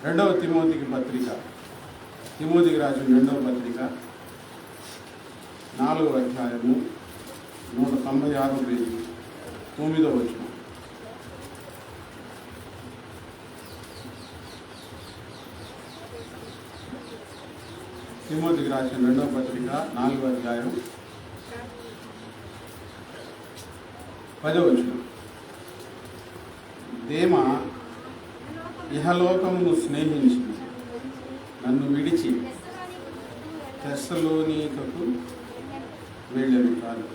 రెండవ తిమోతికి పత్రిక, తిమోతికి రాసిన రెండవ పత్రిక 4వ అధ్యాయము 196వ పేజీ 9వ వచనం. తిమోతికి రాసిన రెండవ పత్రిక 4వ అధ్యాయం 10వ వచనం. దేమ ఇహలోకమును స్నేహించి నన్ను విడిచి తెస్సలోనికకు వెళ్ళను కాదు.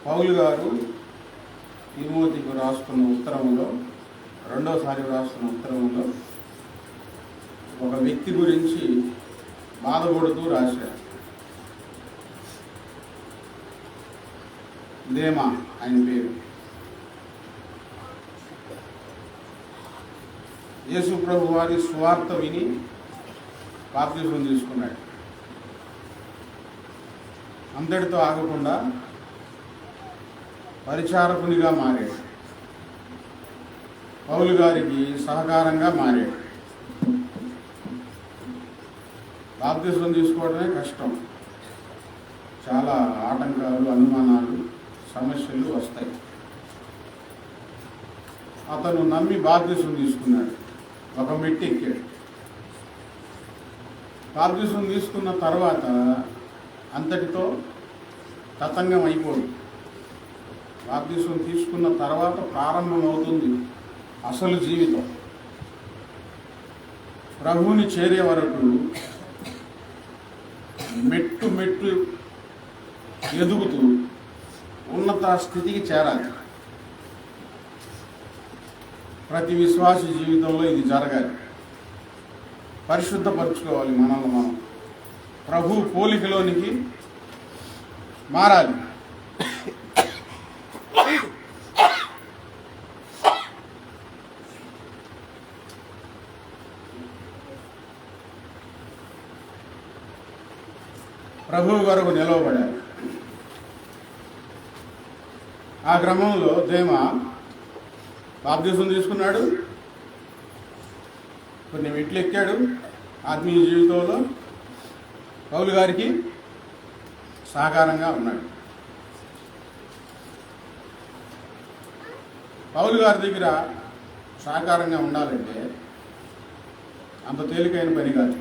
పౌలు గారు తిమోతికి రాస్తున్న ఉత్తరంలో, రెండోసారి రాస్తున్న ఉత్తరంలో ఒక వ్యక్తి గురించి బాధపడుతూ రాశారు. దేమా ఆయన పేరు. యేసు ప్రభు వారి సువార్త విని బాప్తిసం తీసుకున్నాడు. అంతటితో ఆగకుండా పరిచారకునిగా మారాడు. పౌలు గారికి సహకారంగా మారాడు. బాప్తిసం తీసుకోవడమే కష్టం. చాలా ఆటంకాలు, అనుమానాలు, సమస్యలు వస్తాయి. అతను నమ్మి బాప్తిసం తీసుకున్నాడు. ఒక మెట్టు ఎక్కాడు. బాప్తిసం తీసుకున్న తర్వాత అంతటితో తతంగం అయిపోదు. బాప్తిసం తీసుకున్న తర్వాత ప్రారంభమవుతుంది అసలు జీవితం. ప్రభువుని చేరే వరకు మెట్టు మెట్టు ఎదుగుతూ ఉన్నత స్థితికి చేరాలి. ప్రతి విశ్వాసి జీవితంలో ఇది జరగాలి. పరిశుద్ధపరచుకోవాలి. మనల్ని మనం ప్రభు పోలికలోనికి మారాలి. ప్రభువు వరకు నిలవబడాలి. ఆ క్రమంలో దేమ బాప్తిసం తీసుకున్నాడు. కొన్ని మెట్లు ఎక్కాడు. ఆత్మీయ జీవితంలో పౌలు గారికి సహకారంగా ఉన్నాడు. పౌలు గారి దగ్గర సహకారంగా ఉండాలంటే అంత తేలికైన పని కాదు.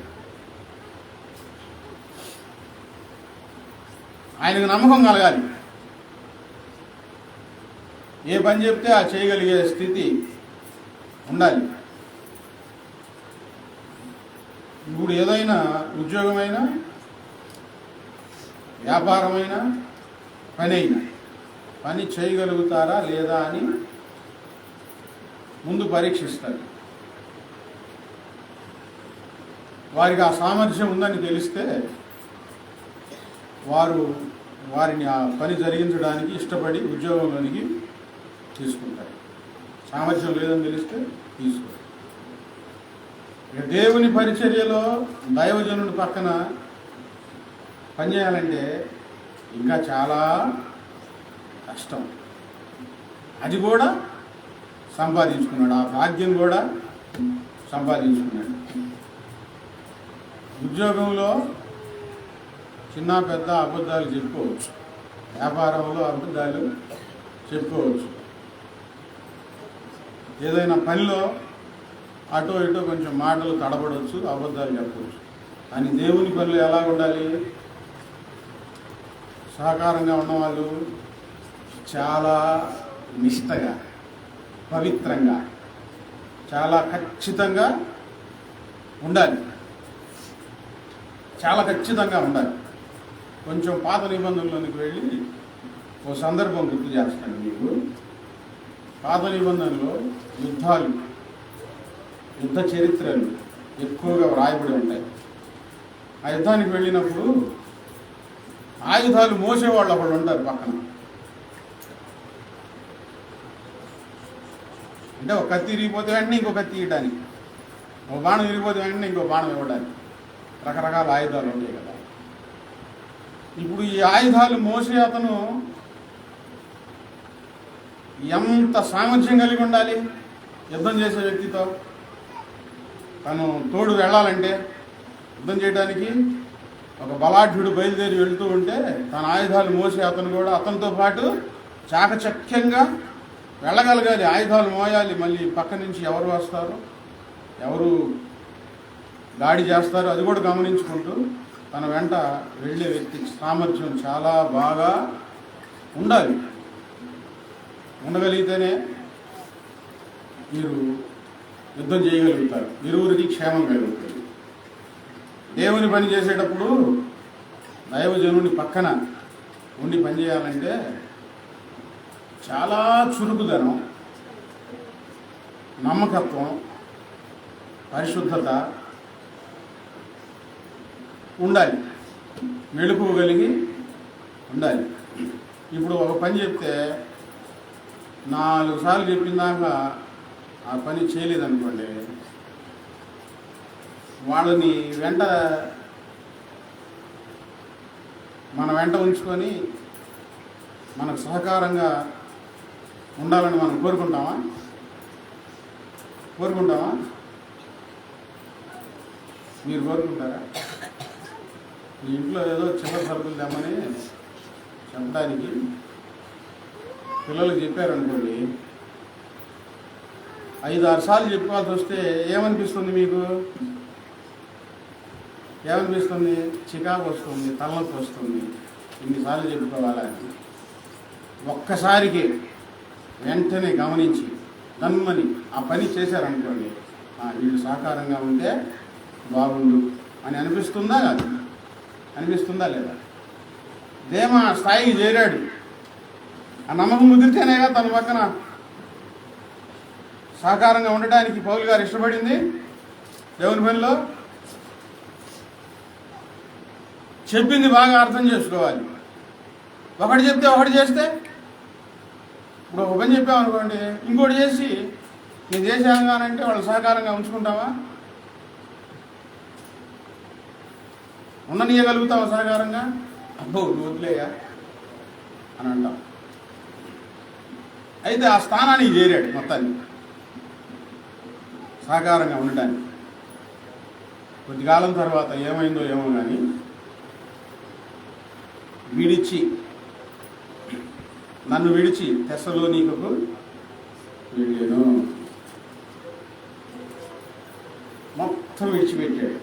ఆయనకు నమ్మకం కలగాలి. ఏ పని చెప్తే ఆ చేయగలిగే స్థితి ఉండాలి. ఇప్పుడు ఏదైనా ఉద్యోగమైనా, వ్యాపారమైనా, పని చేయగలుగుతారా లేదా అని ముందు పరీక్షిస్తారు. వారికి ఆ సామర్థ్యం ఉందని తెలిస్తే వారిని ఆ పని జరిగించడానికి ఇష్టపడి ఉద్యోగంలోనికి తీసుకుంటారు. సామర్థ్యం లేదని తెలిస్తే తీసుకోరు. ఇక దేవుని పరిచర్యలో దైవజనుడి పక్కన పనిచేయాలంటే ఇంకా చాలా కష్టం. అది కూడా సంపాదించుకున్నాడు. ఆ భాగ్యం కూడా సంపాదించుకున్నాడు. ఉద్యోగంలో చిన్న పెద్ద అబద్ధాలు చెప్పుకోవచ్చు. వ్యాపారంలో అబద్ధాలు చెప్పుకోవచ్చు. ఏదైనా పనిలో అటో ఇటో కొంచెం మాటలు తడబడవచ్చు, అబద్ధాలు చెప్పవచ్చు. కానీ దేవుని పనులు ఎలా ఉండాలి? సహకారంగా ఉన్నవాళ్ళు చాలా నిష్టగా, పవిత్రంగా, చాలా ఖచ్చితంగా ఉండాలి. చాలా ఖచ్చితంగా ఉండాలి. కొంచెం పాత నిబంధనలోనికి వెళ్ళి ఓ సందర్భం గుర్తు చేస్తాను మీకు. పాత నిబంధనలో యుద్ధ చరిత్రలు ఎక్కువగా వ్రాయబడి ఉంటాయి. ఆ యుద్ధానికి వెళ్ళినప్పుడు ఆయుధాలు మోసేవాళ్ళు ఒకళ్ళు ఉంటారు పక్కన. అంటే ఒక కత్తి ఇరిగిపోతే వెంటనే ఇంకో కత్తి ఇవ్వడానికి, ఒక బాణం ఇరిగిపోతే వెంటనే ఇంకో బాణం ఇవ్వడానికి రకరకాల ఆయుధాలు ఉంటాయి కదా. ఇప్పుడు ఈ ఆయుధాలు మోసే అతను ఎంత సామర్థ్యం కలిగి ఉండాలి? యుద్ధం చేసే వ్యక్తితో తను తోడు వెళ్ళాలంటే యుద్ధం చేయడానికి ఒక బలాఢ్యుడు బయలుదేరి వెళ్తూ ఉంటే తన ఆయుధాలు మోసి అతను కూడా అతనితో పాటు చాకచక్యంగా వెళ్ళగలగాలి. ఆయుధాలు మోయాలి. మళ్ళీ పక్క నుంచి ఎవరు వస్తారు, ఎవరు దాడి చేస్తారు, అది కూడా గమనించుకుంటూ తన వెంట వెళ్ళే వ్యక్తికి సామర్థ్యం చాలా బాగా ఉండాలి. ఉండగలిగితేనే మీరు యుద్ధం చేయగలుగుతారు, ఇరువురికి క్షేమం కలుగుతుంది. దేవుని పని చేసేటప్పుడు దైవజనుని పక్కన ఉండి పనిచేయాలంటే చాలా చురుకుదనం, నమ్మకత్వం, పరిశుద్ధత ఉండాలి, మెళుకువగలిగి ఉండాలి. ఇప్పుడు ఒక పని చెప్తే 4 సార్లు చెప్పిందాక ఆ పని చేయలేదనుకోండి, వాళ్ళని మన వెంట ఉంచుకొని మనకు సహకారంగా ఉండాలని మనం కోరుకుంటామా? మీరు కోరుకుంటారా? మీ ఇంట్లో ఏదో చిన్న సరుకులు తెమ్మని చెప్పడానికి పిల్లలకు చెప్పారనుకోండి, 5-6 సార్లు చెప్పుకోవాల్సి వస్తే ఏమనిపిస్తుంది మీకు? ఏమనిపిస్తుంది? చికాకు వస్తుంది, తలనొప్పి వస్తుంది. ఇన్నిసార్లు చెప్పుకోవాలని ఒక్కసారికి వెంటనే గమనించి దమ్మని ఆ పని చేశారనుకోండి, వీళ్ళు సహకారంగా ఉంటే బాగుండు అని అనిపిస్తుందా? కాదు, అనిపిస్తుందా లేదా? దేమా స్థాయికి చేరాడు, ఆ నమ్మకం ముదిరితేనేగా తన పక్కన సహకారంగా ఉండటానికి పౌలు గారు ఇష్టపడింది. దేవుని పనిలో చెప్పింది బాగా అర్థం చేసుకోవాలి. ఒకటి చెప్తే ఒకటి చేస్తే, ఇప్పుడు ఒక పని చెప్పామనుకోండి, ఇంకోటి చేసి నేను చేసానంటే వాళ్ళు సహకారంగా ఉంచుకుంటావా? ఉండనీయగలుగుతావా సహకారంగా? అబ్బో వదిలేయా అని అంటాం. అయితే ఆ స్థానానికి చేరాడు మొత్తాన్ని సహకారంగా ఉండటానికి. కొద్దికాలం తర్వాత ఏమైందో ఏమో కానీ నన్ను విడిచి తెస్సలోనికకు వెళ్ళాను. మొత్తం విడిచిపెట్టాడు,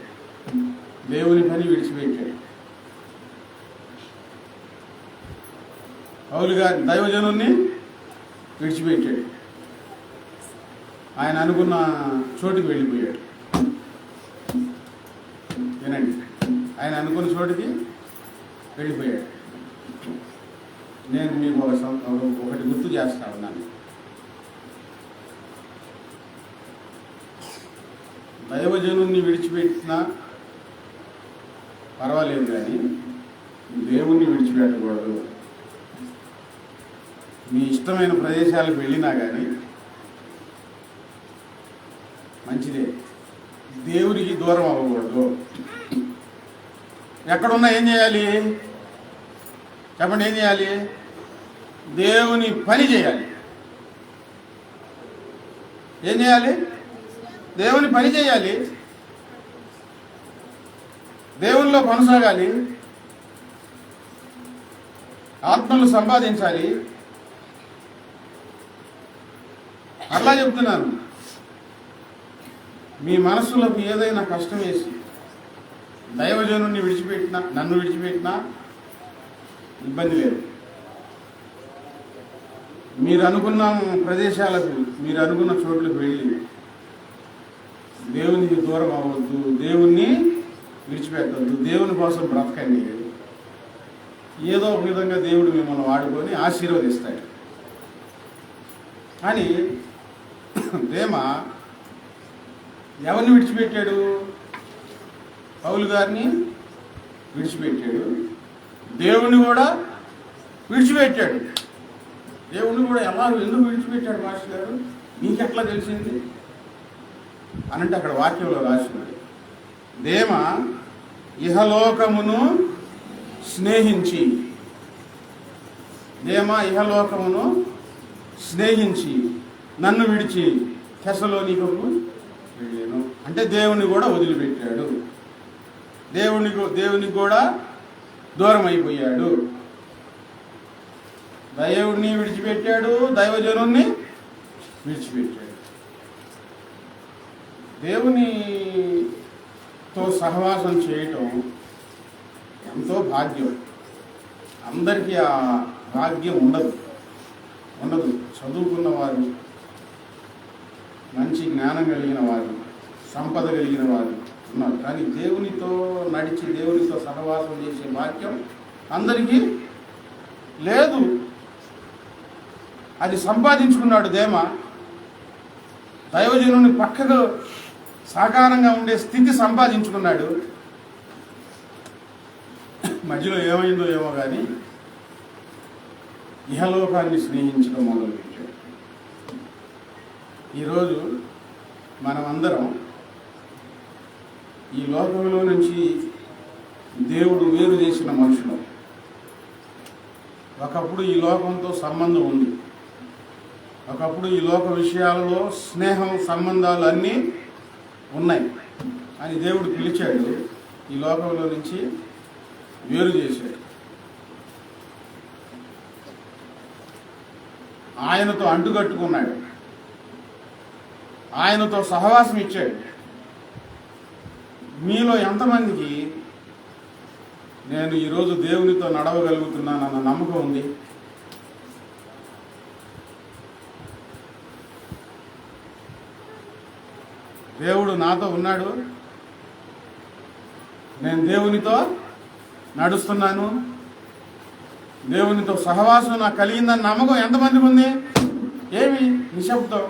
దేవుని పని విడిచిపెట్టాడు. పౌలు గారి దైవజనుణ్ణి విడిచిపెట్టాడు. ఆయన అనుకున్న చోటుకి వెళ్ళిపోయాడు. వినండి, ఆయన అనుకున్న చోటుకి వెళ్ళిపోయాడు. నేను మీకు ఒకటి గుర్తు చేస్తా ఉన్నాను. దైవజనుణ్ణి విడిచిపెట్టినా పర్వాలేదు, కానీ దేవుణ్ణి విడిచిపెట్టకూడదు. మీ ఇష్టమైన ప్రదేశాలకు వెళ్ళినా కానీ మంచిదే, దేవుడికి దూరం అవ్వకూడదు. ఎక్కడున్నా ఏం చేయాలి చెప్పండి? ఏం చేయాలి? దేవుని పని చేయాలి. ఏం చేయాలి? దేవుని పని చేయాలి, దేవునిలో కొనసాగాలి, ఆత్మలు సంపాదించాలి. అట్లా చెప్తున్నాను. మీ మనస్సులోకి ఏదైనా కష్టం వేసి దైవజనుడిని విడిచిపెట్టినా, నన్ను విడిచిపెట్టినా ఇబ్బంది లేదు. మీరు అనుకున్న ప్రదేశాలకు, మీరు అనుకున్న చోట్లకు వెళ్ళి దేవునికి దూరం అవ్వద్దు, దేవుణ్ణి విడిచిపెట్టవద్దు, దేవుని కోసం బ్రతకండి. ఏదో ఒక విధంగా దేవుడు మిమ్మల్ని వాడుకొని ఆశీర్వదిస్తాడు. కానీ దేమా ఎవరిని విడిచిపెట్టాడు? పౌలు గారిని విడిచిపెట్టాడు, దేవుణ్ణి కూడా విడిచిపెట్టాడు. దేవుణ్ణి కూడా ఎందుకు విడిచిపెట్టాడు మాస్టర్ గారు? నీకెట్లా తెలిసింది అనంటే అక్కడ వాక్యంలో రాసినది, దేమా ఇహలోకమును స్నేహించి, దేమా ఇహలోకమును స్నేహించి నన్ను విడిచి తెస్సలోనికకు వెళ్ళాను. అంటే దేవుని కూడా వదిలిపెట్టాడు, దేవునికి కూడా దూరం అయిపోయాడు. దేవుడిని విడిచిపెట్టాడు, దైవజనుణ్ణి విడిచిపెట్టాడు. దేవునితో సహవాసం చేయటం ఎంతో భాగ్యం. అందరికీ ఆ భాగ్యం ఉండదు. చదువుకున్న వారు, మంచి జ్ఞానం కలిగిన వారు, సంపద కలిగిన వారు ఉన్నారు. కానీ దేవునితో నడిచి దేవునితో సహవాసం చేసే భాగ్యం అందరికీ లేదు. అది సంపాదించుకున్నాడు దేమా. దైవజనుని పక్కకు సాకారంగా ఉండే స్థితి సంపాదించుకున్నాడు. మధ్యలో ఏమైందో ఏమో కానీ ఇహలోకాన్ని స్నేహించడం మొదలుపెట్టాడు. ఈరోజు మనమందరం ఈ లోకంలో నుంచి దేవుడు వేరు చేసిన మనుషులు. ఒకప్పుడు ఈ లోకంతో సంబంధం ఉంది, ఒకప్పుడు ఈ లోక విషయాలలో స్నేహం సంబంధాలు అన్నీ ఉన్నాయి. అని దేవుడు పిలిచాడు, ఈ లోకంలో నుంచి వేరు చేశాడు. ఆయనతో అంటుకట్టుకున్నాడు, ఆయనతో సహవాసం ఇచ్చాడు. మీలో ఎంతమందికి నేను ఈరోజు దేవునితో నడవగలుగుతున్నానన్న నమ్మకం ఉంది? దేవుడు నాతో ఉన్నాడు, నేను దేవునితో నడుస్తున్నాను, దేవునితో సహవాసం నాకు కలిగిందన్న నమ్మకం ఎంతమందికి ఉంది? ఏమి నిశ్శబ్దం,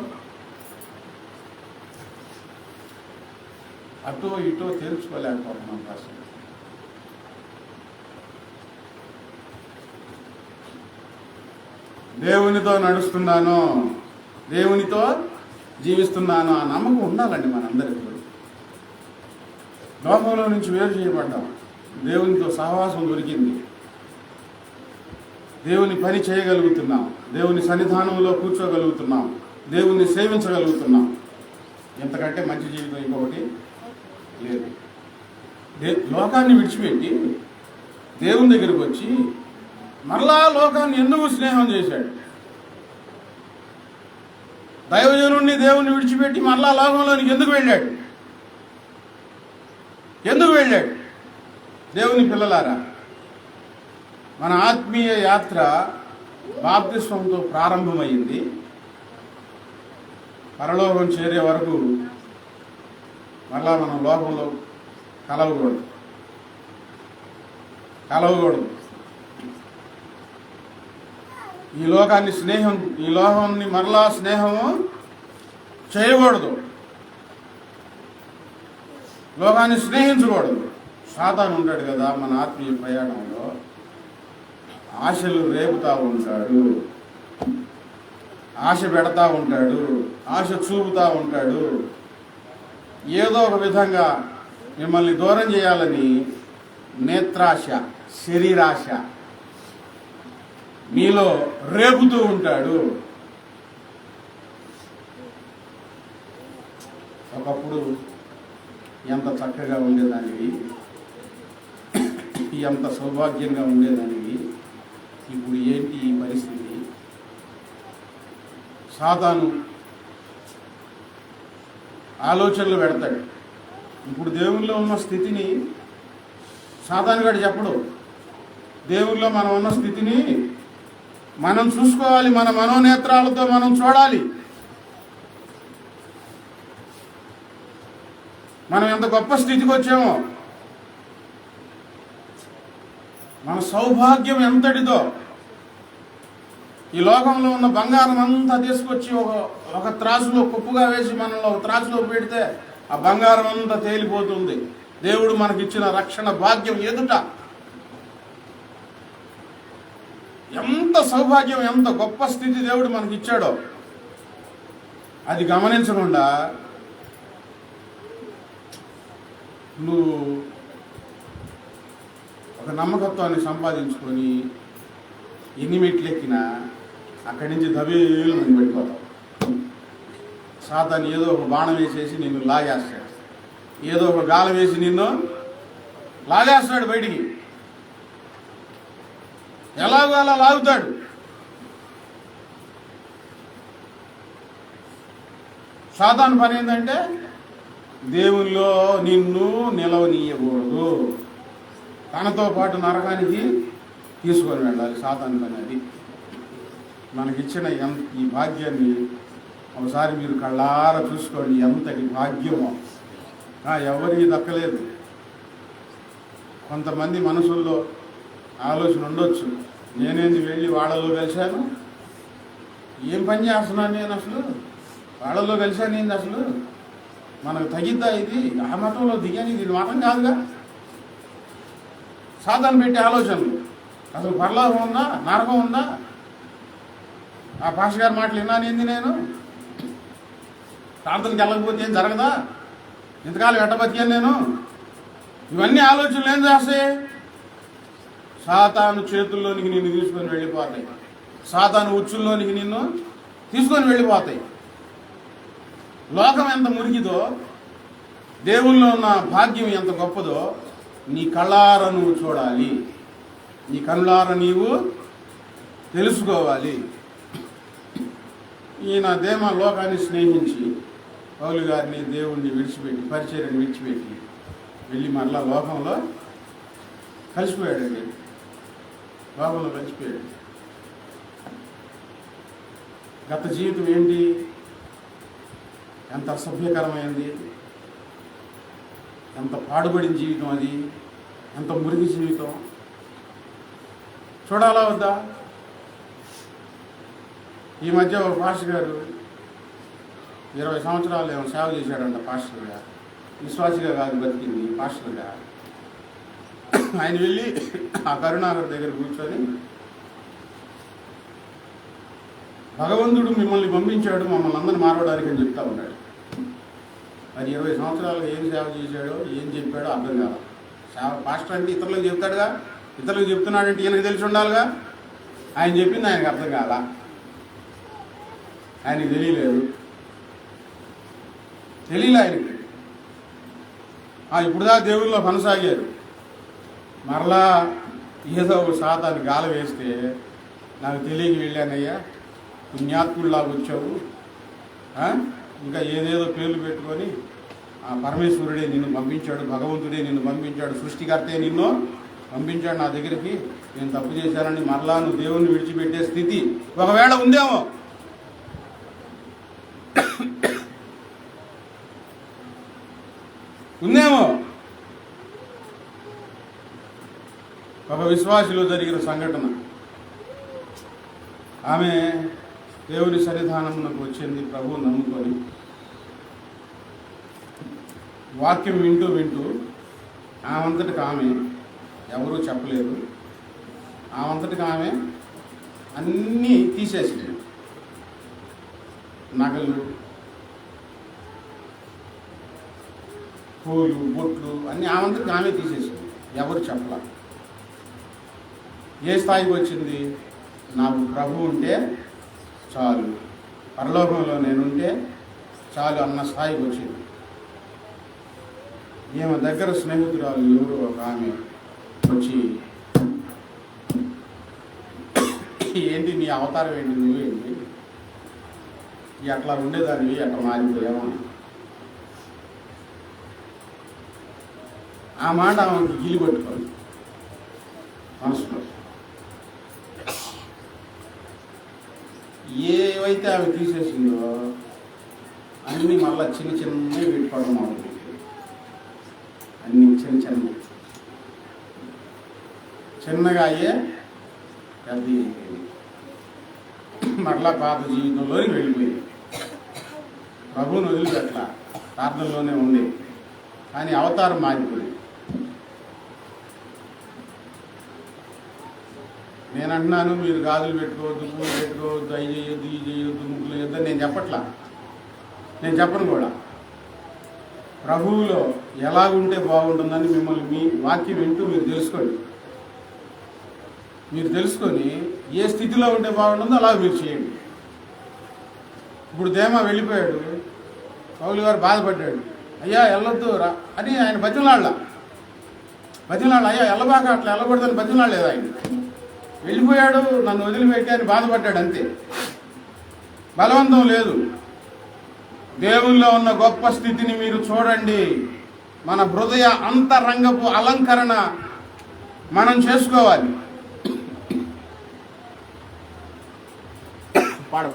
అటో ఇటో తేల్చుకోలేకపోతున్నాం అసలు. దేవునితో నడుస్తున్నాను, దేవునితో జీవిస్తున్నాను ఆ నమ్మకం ఉండాలండి మనందరికీ. లోకంలో నుంచి వేరు చేయబడ్డాం, దేవునితో సహవాసం దొరికింది, దేవుని పని చేయగలుగుతున్నాం, దేవుని సన్నిధానంలో కూర్చోగలుగుతున్నాం, దేవుని సేవించగలుగుతున్నాం. ఎంతకంటే మంచి జీవితం ఇంకొకటి లేదు. లోకాన్ని విడిచిపెట్టి దేవుని దగ్గరికి వచ్చి మరలా లోకాన్ని ఎందుకు స్నేహం చేశాడు? దైవజనుడిని దేవుణ్ణి విడిచిపెట్టి మరలా లోకంలోనికి ఎందుకు వెళ్ళాడు? దేవుని పిల్లలారా, మన ఆత్మీయ యాత్ర బాప్తిస్మంతో ప్రారంభమైంది. పరలోకం చేరే వరకు మరలా మనం లోకంలో కలవకూడదు. ఈ లోకాన్ని మరలా స్నేహము చేయకూడదు, లోకాన్ని స్నేహించకూడదు. సాతాను ఉంటాడు కదా మన ఆత్మీయ ప్రయాణంలో, ఆశలు రేపుతా ఉంటాడు, ఆశ పెడతా ఉంటాడు, ఆశ చూపుతా ఉంటాడు. ఏదో ఒక విధంగా మిమ్మల్ని దూరం చేయాలని నేత్రాశ, శరీరాశ మీలో రేపుతూ ఉంటాడు. ఒకప్పుడు ఎంత చక్కగా ఉండేదానివి, ఎంత సౌభాగ్యంగా ఉండేదానివి, ఇప్పుడు ఏంటి ఈ పరిస్థితి? సాతాను ఆలోచనలు పెడతాడు. ఇప్పుడు దేవుల్లో ఉన్న స్థితిని సాతాను గారు చెప్పడు. దేవుల్లో మనం ఉన్న స్థితిని మనం చూసుకోవాలి, మన మనోనేత్రాలతో మనం చూడాలి. మనం ఎంత గొప్ప స్థితికి వచ్చామో, మన సౌభాగ్యం ఎంతటిదో. ఈ లోకంలో ఉన్న బంగారం అంతా తీసుకొచ్చి ఒక త్రాసులో కుప్పుగా వేసి మనల్ని ఒక త్రాసులో పెడితే ఆ బంగారం అంతా తేలిపోతుంది. దేవుడు మనకిచ్చిన రక్షణ భాగ్యం ఎదుట ఎంత సౌభాగ్యం, ఎంత గొప్ప స్థితి దేవుడు మనకిచ్చాడో అది గమనించకుండా నువ్వు ఒక నమ్మకత్వాన్ని సంపాదించుకొని ఎన్ని మెట్లెక్కినా అక్కడి నుంచి దబేలు మంది పడిపోతావు. సాతాను ఏదో ఒక బాణం వేసేసి నిన్ను లాగేస్తాడు, ఏదో ఒక గాలం వేసి నిన్ను లాగేస్తాడు బయటికి. ఎలాగో అలా లాగుతాడు. సాతాను పని ఏంటంటే దేవునిలో నిన్ను నిలవనీయకూడదు, తనతో పాటు నరకానికి తీసుకొని వెళ్ళాలి. సాతాను పని అది. మనకిచ్చిన ఈ భాగ్యాన్ని ఒకసారి మీరు కళ్ళారా చూసుకోండి, ఎంతటి భాగ్యమో. ఎవరికి దక్కలేదు. కొంతమంది మనసుల్లో ఆలోచన ఉండొచ్చు, నేనేంది వెళ్ళి వాళ్ళలో కలిశాను, ఏం పని చేస్తున్నాను నేను, అసలు వాళ్ళలో కలిశాను ఏంది, అసలు మనకు తగిద్దా ఇది, ఆ మతంలో దిగాని ఇది మతం కాదుగా. సాతాను పెట్టే ఆలోచనలు. అసలు పరలోకం ఉందా, నరకం ఉందా, ఆ పాస్టర్ గారి మాటలు విన్నాను ఏంది, నేను ప్రార్థనకి వెళ్ళకపోతే ఏం జరగదా, ఇంతకాలం ఎట్టబతికాను నేను, ఇవన్నీ ఆలోచనలు ఏం చేస్తాయి? సాతాను చేతుల్లోనికి నిన్ను తీసుకొని వెళ్ళిపోతాయి. సాతాను ఉచ్చుల్లోనికి నిన్ను తీసుకొని వెళ్ళిపోతాయి. లోకం ఎంత మురికిదో, దేవుల్లో ఉన్న భాగ్యం ఎంత గొప్పదో నీ కళ్ళార నువ్వు చూడాలి, నీ కళ్ళార నీవు తెలుసుకోవాలి. ఈయన దేమ లోకాన్ని స్నేహించి పౌలు గారిని దేవుణ్ణి విడిచిపెట్టి, పరిచర్యను విడిచిపెట్టి వెళ్ళి మరలా లోకంలో కలిసిపోయాడండి. లోకంలో కలిసిపోయాడు. గత జీవితం ఏంటి, ఎంత అసభ్యకరమైంది, ఎంత పాడుబడిన జీవితం అది, ఎంత మురికి జీవితం. చూడాలా వద్దా? ఈ మధ్య ఒక పాస్టర్ గారు 20 సంవత్సరాలు ఏమో సేవ చేశాడంట పాస్టర్గా. విశ్వాసిగా కాదు బతికింది, పాస్టర్గా. ఆయన వెళ్ళి ఆ కరుణాకర్ దగ్గర కూర్చొని, భగవంతుడు మిమ్మల్ని పంపించాడు మమ్మల్ని అందరిని మారవడానికి అని చెప్తా ఉన్నాడు. మరి 20 సంవత్సరాలు ఏం సేవ చేశాడో, ఏం చెప్పాడో అర్థం కాదు. సేవ పాస్టర్ అంటే ఇతరులకు చెప్తాడుగా, ఇతరులకు చెప్తున్నాడంటే ఈయనకు తెలిసి ఉండాలిగా. ఆయన చెప్పింది ఆయనకు అర్థం కాల, ఆయనకి తెలియలేదు ఆయనకి. ఇప్పుడుదా దేవుల్లో కొనసాగారు. మరలా ఏదో ఒక సాతాన్ని గాల వేస్తే, నాకు తెలియక వెళ్ళానయ్యా, పుణ్యాత్ముడిలాగా వచ్చావు, ఇంకా ఏదేదో పేర్లు పెట్టుకొని ఆ పరమేశ్వరుడే నిన్ను పంపించాడు, భగవంతుడే నిన్ను పంపించాడు, సృష్టికర్తే నిన్ను పంపించాడు నా దగ్గరికి, నేను తప్పు చేశానని మరలా నువ్వు దేవుణ్ణి విడిచిపెట్టే స్థితి ఒకవేళ ఉందేమో. ఒక విశ్వాసిలో జరిగిన సంఘటన. ఆమె దేవుని సన్నిధానమునకు వచ్చింది, ప్రభువు నమ్ముకొని వాక్యం వింటూ ఆమంతటికి ఆమె, ఎవరూ చెప్పలేదు, ఆమంతటికి ఆమె అన్నీ తీసేసింది. నగలు, పూలు, బొట్లు అన్నీ ఆమంతటికి ఆమె తీసేసింది, ఎవరు చెప్పలా. ఏ స్థాయికి వచ్చింది? నాకు ప్రభు ఉంటే చాలు, పరలోకంలో నేనుంటే చాలు అన్న స్థాయికి వచ్చింది. ఈమె దగ్గర స్నేహితురాలు ఎవరు ఒక ఆమె వచ్చి, ఏంటి నీ అవతారం ఏంటి, నువ్వేంటి అట్లా ఉండేదానివి, అట్లా మారిపోయావా? ఆ మాట ఆమెకి గిలి పట్టుకోండి మనసులో. ఏవైతే ఆమె తీసేసిందో అన్నీ మళ్ళీ చిన్నవి పెట్టుకోవడం మొదలుపెట్టింది. అన్నీ చిన్నగా అయ్యే పెద్ద అయిపోయింది. మరలా పాత జీవితంలోకి వెళ్ళిపోయింది. ప్రభువుని వదిలిపెట్ల, ప్రార్థనలోనే ఉంది, కానీ అవతారం మారిపోయింది. నేను అంటున్నాను మీరు గాజులు పెట్టుకోవద్దు, పూలు పెట్టుకోవద్దు, అవి చేయొద్దు, ఇవి చేయొద్దు, ముగ్గులు వేయొద్దు అని నేను చెప్పను కూడా. ప్రభువులో ఎలాగుంటే బాగుంటుందని మిమ్మల్ని మీ వాక్యం వింటూ మీరు తెలుసుకొని ఏ స్థితిలో ఉంటే బాగుంటుందో అలా మీరు చేయండి. ఇప్పుడు దేమా వెళ్ళిపోయాడు, పౌలు గారు బాధపడ్డాడు. అయ్యా వెళ్ళొద్దు రా అని ఆయన బతిమలాళ్ళ అయ్యా వెళ్ళబాక, అట్లా వెళ్ళకూడదని బతిమలాడలేదు ఆయన. వెళ్ళిపోయాడు, నన్ను వదిలిపెట్టి అని బాధపడ్డాడు అంతే. బలవంతం లేదు. దేవుల్లో ఉన్న గొప్ప స్థితిని మీరు చూడండి. మన హృదయ అంతరంగపు అలంకరణ మనం చేసుకోవాలి. పాడు.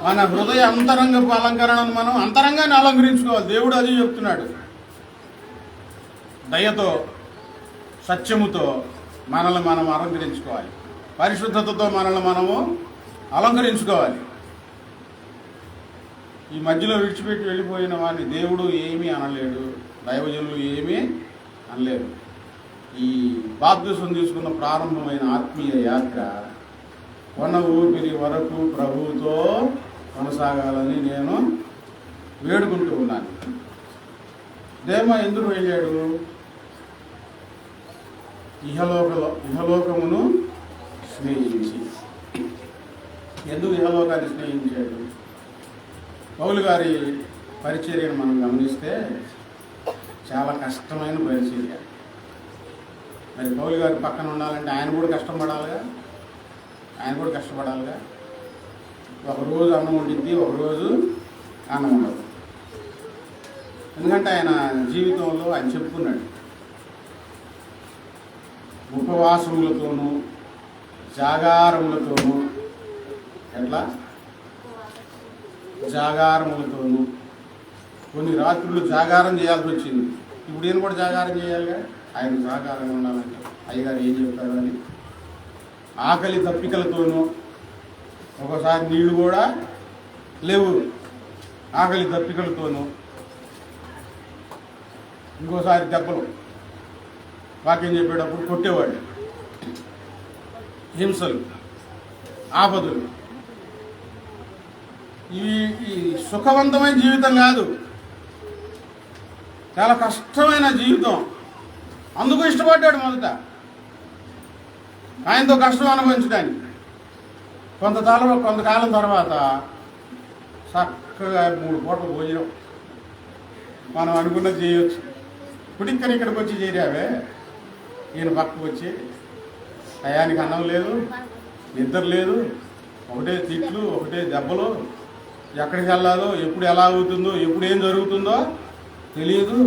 మన హృదయ అంతరంగపు అలంకరణను మనం అంతరంగాన్ని అలంకరించుకోవాలి. దేవుడు అది చెప్తున్నాడు. దయతో, సత్యముతో మనల్ని మనం అలంకరించుకోవాలి. పరిశుద్ధతతో మనల్ని మనము అలంకరించుకోవాలి. ఈ మధ్యలో విడిచిపెట్టి వెళ్ళిపోయిన వాడిని దేవుడు ఏమీ అనలేడు, దైవజనులు ఏమీ అనలేరు. ఈ బాప్తిసం తీసుకున్న ప్రారంభమైన ఆత్మీయ యాత్ర కొన ఊపిరి వరకు ప్రభువుతో కొనసాగాలని నేను వేడుకుంటూ ఉన్నాను. దేమా ఎందుకు వెళ్ళాడు? ఇహలోకమును స్నేహించి. ఎందుకు ఇహలోకాన్ని స్నేహించాడు? పౌలు గారి పరిచర్యను మనం గమనిస్తే చాలా కష్టమైన పరిచర్య. మరి పౌలు గారి పక్కన ఉండాలంటే ఆయన కూడా కష్టపడాలిగా. ఒకరోజు అన్నం ఉండిద్ది, ఒకరోజు అన్నం ఉండదు. ఎందుకంటే ఆయన జీవితంలో ఆయన చెప్పుకున్నాడు, ఉపవాసములతోనూ జాగారములతోనూ, జాగారములతోనూ కొన్ని రాత్రులు జాగారం చేయాల్సి వచ్చింది. ఇప్పుడు ఈయన కూడా జాగారం చేయాలిగా. ఆయన జాగారంగా ఉండాలంటే అయ్యగారు ఏం చెప్తారు అని. ఆకలి దప్పికలతోనూ, ఒకసారి నీళ్లు కూడా లేవు, ఆకలి దప్పికలతోనూ, ఇంకోసారి దెబ్బలు, వాక్యం చెప్పేటప్పుడు కొట్టేవాడు, హింసలు, ఆపదలు. ఈ సుఖవంతమైన జీవితం కాదు, చాలా కష్టమైన జీవితం. అందుకు ఇష్టపడ్డాడు మొదట ఆయనతో కష్టం అనుభవించడానికి. కొంతకాలం తర్వాత చక్కగా 3 పూటలు భోజనం మనం అనుకున్నది చేయొచ్చు. పుడిక్కని ఇక్కడికి వచ్చి చేరావే, ఈయన పక్కకు వచ్చి టయానికి అన్నం లేదు, నిద్ర లేదు, ఒకటే తిట్లు, ఒకటే దెబ్బలు, ఎక్కడికి వెళ్ళాలో, ఎప్పుడు ఎలా అవుతుందో, ఎప్పుడు ఏం జరుగుతుందో తెలియదు.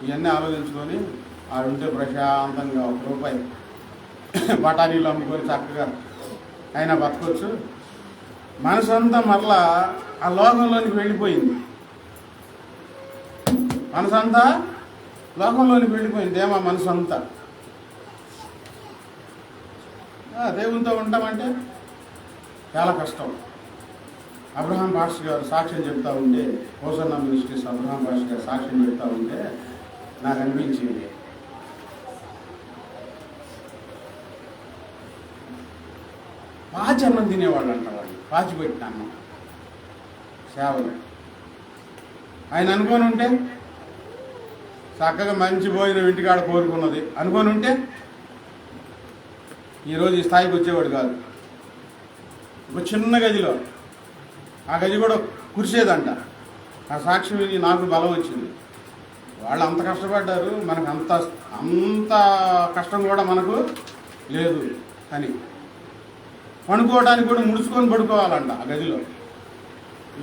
ఇవన్నీ ఆలోచించుకొని ఆడుంటే ప్రశాంతంగా ₹1 బఠానీలు అమ్ముకొని చక్కగా అయినా బతకొచ్చు. మనసు అంతా మరలా ఆ లోకంలోనికి వెళ్ళిపోయింది. మనసంతా లోకంలోనికి వెళ్ళిపోయింది. ఏమో మనసు అంతా దేవునితో ఉంటామంటే చాలా కష్టం. అబ్రహాం పాస్టర్ గారు సాక్ష్యం చెప్తా ఉంటే, హోసన్నా మినిస్ట్రీస్ అబ్రహాం పాస్టర్ గారు సాక్ష్యం చెప్తా ఉంటే నాకు అనిపించింది, పాచి అన్నం తినేవాళ్ళు అంట. వాళ్ళు పాచి పెట్టిన అన్నం సేవలు. ఆయన అనుకొని ఉంటే చక్కగా మంచి భోజనం ఇంటికాడ కోరుకున్నది అనుకొని ఉంటే ఈరోజు ఈ స్థాయికి వచ్చేవాడు కాదు. ఒక చిన్న గదిలో, ఆ గది కూడా కురిసేదంట. ఆ సాక్ష్యం విని నాకు బలం వచ్చింది. వాళ్ళు అంత కష్టపడ్డారు, మనకు అంత కష్టం కూడా మనకు లేదు అని. పడుకోవడానికి కూడా ముడుచుకొని పడుకోవాలంట ఆ గదిలో.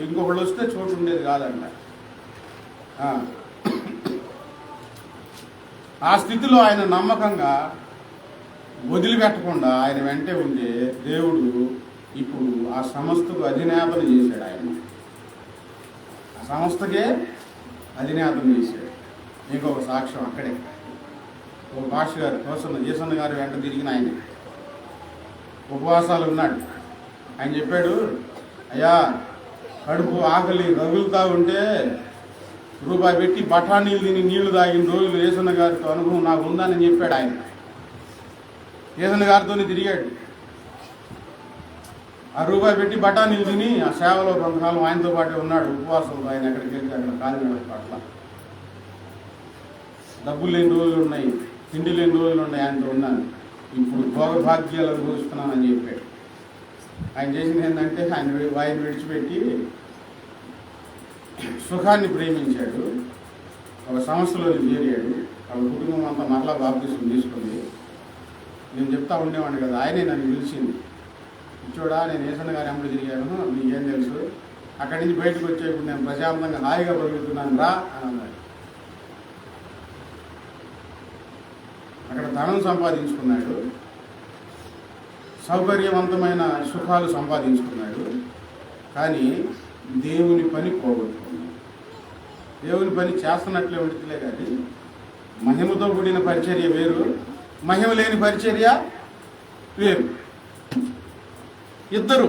ఇంకొకళ్ళు వస్తే చోటు ఉండేది కాదంట. ఆ స్థితిలో ఆయన నమ్మకంగా వదిలిపెట్టకుండా ఆయన వెంటే ఉండే దేవుడు ఇప్పుడు ఆ సంస్థకు అధినేతను చేశాడు. ఆయన ఆ సంస్థకే అధినేతను చేశాడు. ఇంకొక సాక్ష్యం అక్కడే ఓ భాష గారు యేసన్న గారు వెంట తిరిగిన ఆయన ఉపవాసాలు ఉన్నాడు. ఆయన చెప్పాడు, అయ్యా కడుపు ఆకలి రగులుతా ఉంటే రూపాయి పెట్టి బఠానీలు తిని నీళ్లు తాగిన రోజులు యేసన్న గారితో అనుభవం నాకు ఉందని చెప్పాడు ఆయన. యేసన్న గారితోనే తిరిగాడు. ఆ రూపాయి పెట్టి బఠానీలు తిని ఆ సేవలో కొంతకాలం ఆయనతో పాటే ఉన్నాడు ఉపవాసంలో. ఆయన ఎక్కడికి వెళ్తే అక్కడ కాలినడ పట్ల డబ్బులు లేని రోజులు ఉన్నాయి, తిండి లేని రోజులు ఉన్నాయి, ఆయనతో ఉన్నాను. ఇప్పుడు భోగభాగ్యాలు అనుభవిస్తున్నానని చెప్పాడు. ఆయన చేసింది ఏంటంటే ఆయన విడిచిపెట్టి సుఖాన్ని ప్రేమించాడు. ఒక సంస్థలో చేరాడు. వాళ్ళ కుటుంబం అంతా మరలా బాప్తిస్మం తీసుకుంది. నేను చెప్తా ఉండేవాడిని కదా, ఆయనే నన్ను పిలిచింది. చూడా నేను యేసన్న గారి అమ్మడి తిరిగాను, నీకేం తెలుసు, అక్కడి నుంచి బయటకు వచ్చేప్పుడు నేను ప్రశాంతంగా హాయిగా బతుకుతున్నాను రా అని అన్నాడు. అక్కడ ధనం సంపాదించుకున్నాడు, సౌకర్యవంతమైన సుఖాలు సంపాదించుకున్నాడు, కానీ దేవుని పని పోగొట్టుకున్నాడు. దేవుని పని చేస్తున్నట్లే ఉంటుందిలే కానీ మహిమతో కూడిన పరిచర్య వేరు, మహిమ లేని పరిచర్య వేరు. ఇద్దరు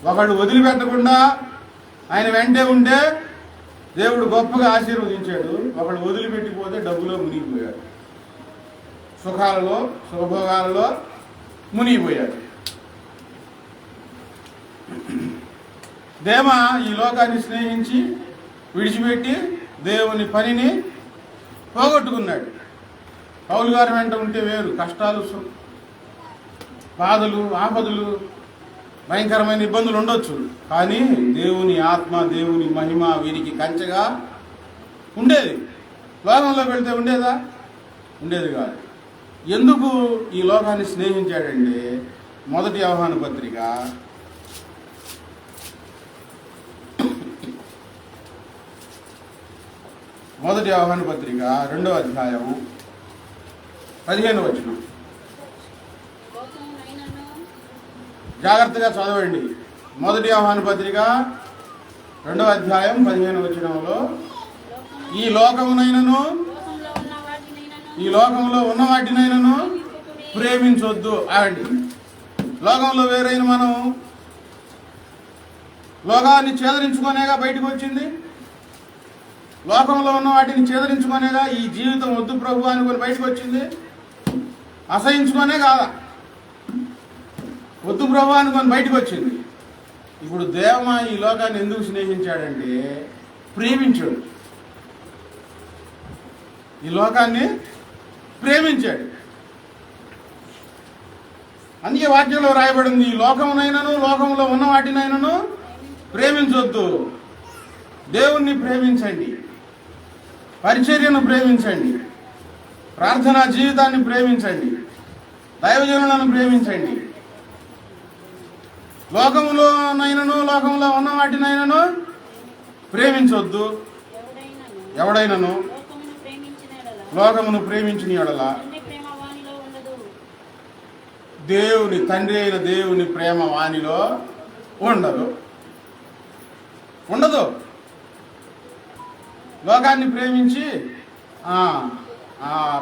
ఒకళ్ళు వదిలిపెట్టకుండా ఆయన వెంటే ఉంటే దేవుడు గొప్పగా ఆశీర్వదించాడు. ఒకళ్ళు వదిలిపెట్టిపోతే డబ్బులో మునిగిపోయాడు, సుఖాలలో సుఖభోగాలలో మునిగిపోయాడు. దేమ ఈ లోకాన్ని స్నేహించి విడిచిపెట్టి దేవుని పనిని పోగొట్టుకున్నాడు. పౌలు గారి వెంట ఉంటే వేరు, కష్టాలు బాధలు ఆపదలు భయంకరమైన ఇబ్బందులు ఉండొచ్చు, కానీ దేవుని ఆత్మ దేవుని మహిమ వీరికి కంచెగా ఉండేది. లోకంలో వెళ్తే ఉండేదా? ఉండేది కాదు. ఎందుకు ఈ లోకాన్ని స్నేహించాడంటే మొదటి యోహాను పత్రిక 2వ అధ్యాయం 15వ వచనం. జాగ్రత్తగా చదవండి. మొదటి యోహాను పత్రిక 2వ అధ్యాయం 15వ వచనంలో ఈ లోకమునైనను ఈ లోకంలో ఉన్న వాటినైనను ప్రేమించొద్దు. ఆగండి. లోకంలో వేరైన మనం లోకాన్ని ఛేదరించుకునేగా బయటకు వచ్చింది. లోకంలో ఉన్న వాటిని ఛేదరించుకునేగా ఈ జీవితం వద్దు ప్రభు అనుకొని బయటకు వచ్చింది. అసహించుకునే కాదా, వద్దు ప్రభు అనుకొని బయటకు వచ్చింది. ఇప్పుడు దేవ ఈ లోకాన్ని ఎందుకు స్నేహించాడంటే ప్రేమించాడు. ఈ లోకాన్ని ప్రేమించాడు. అందుకే వాక్యంలో రాయబడింది, ఈ లోకమునైనను లోకంలో ఉన్న వాటినైనను ప్రేమించొద్దు. దేవుణ్ణి ప్రేమించండి, పరిచర్యను ప్రేమించండి, ప్రార్థనా జీవితాన్ని ప్రేమించండి, దైవజనులను ప్రేమించండి. లోకములోనైనను లోకంలో ఉన్న వాటినైనను ప్రేమించొద్దు. ఎవడైనను లోకమును ప్రేమించిన యెడల దేవుని తండ్రి అయిన దేవుని ప్రేమ వానిలో ఉండదు. లోకాన్ని ప్రేమించి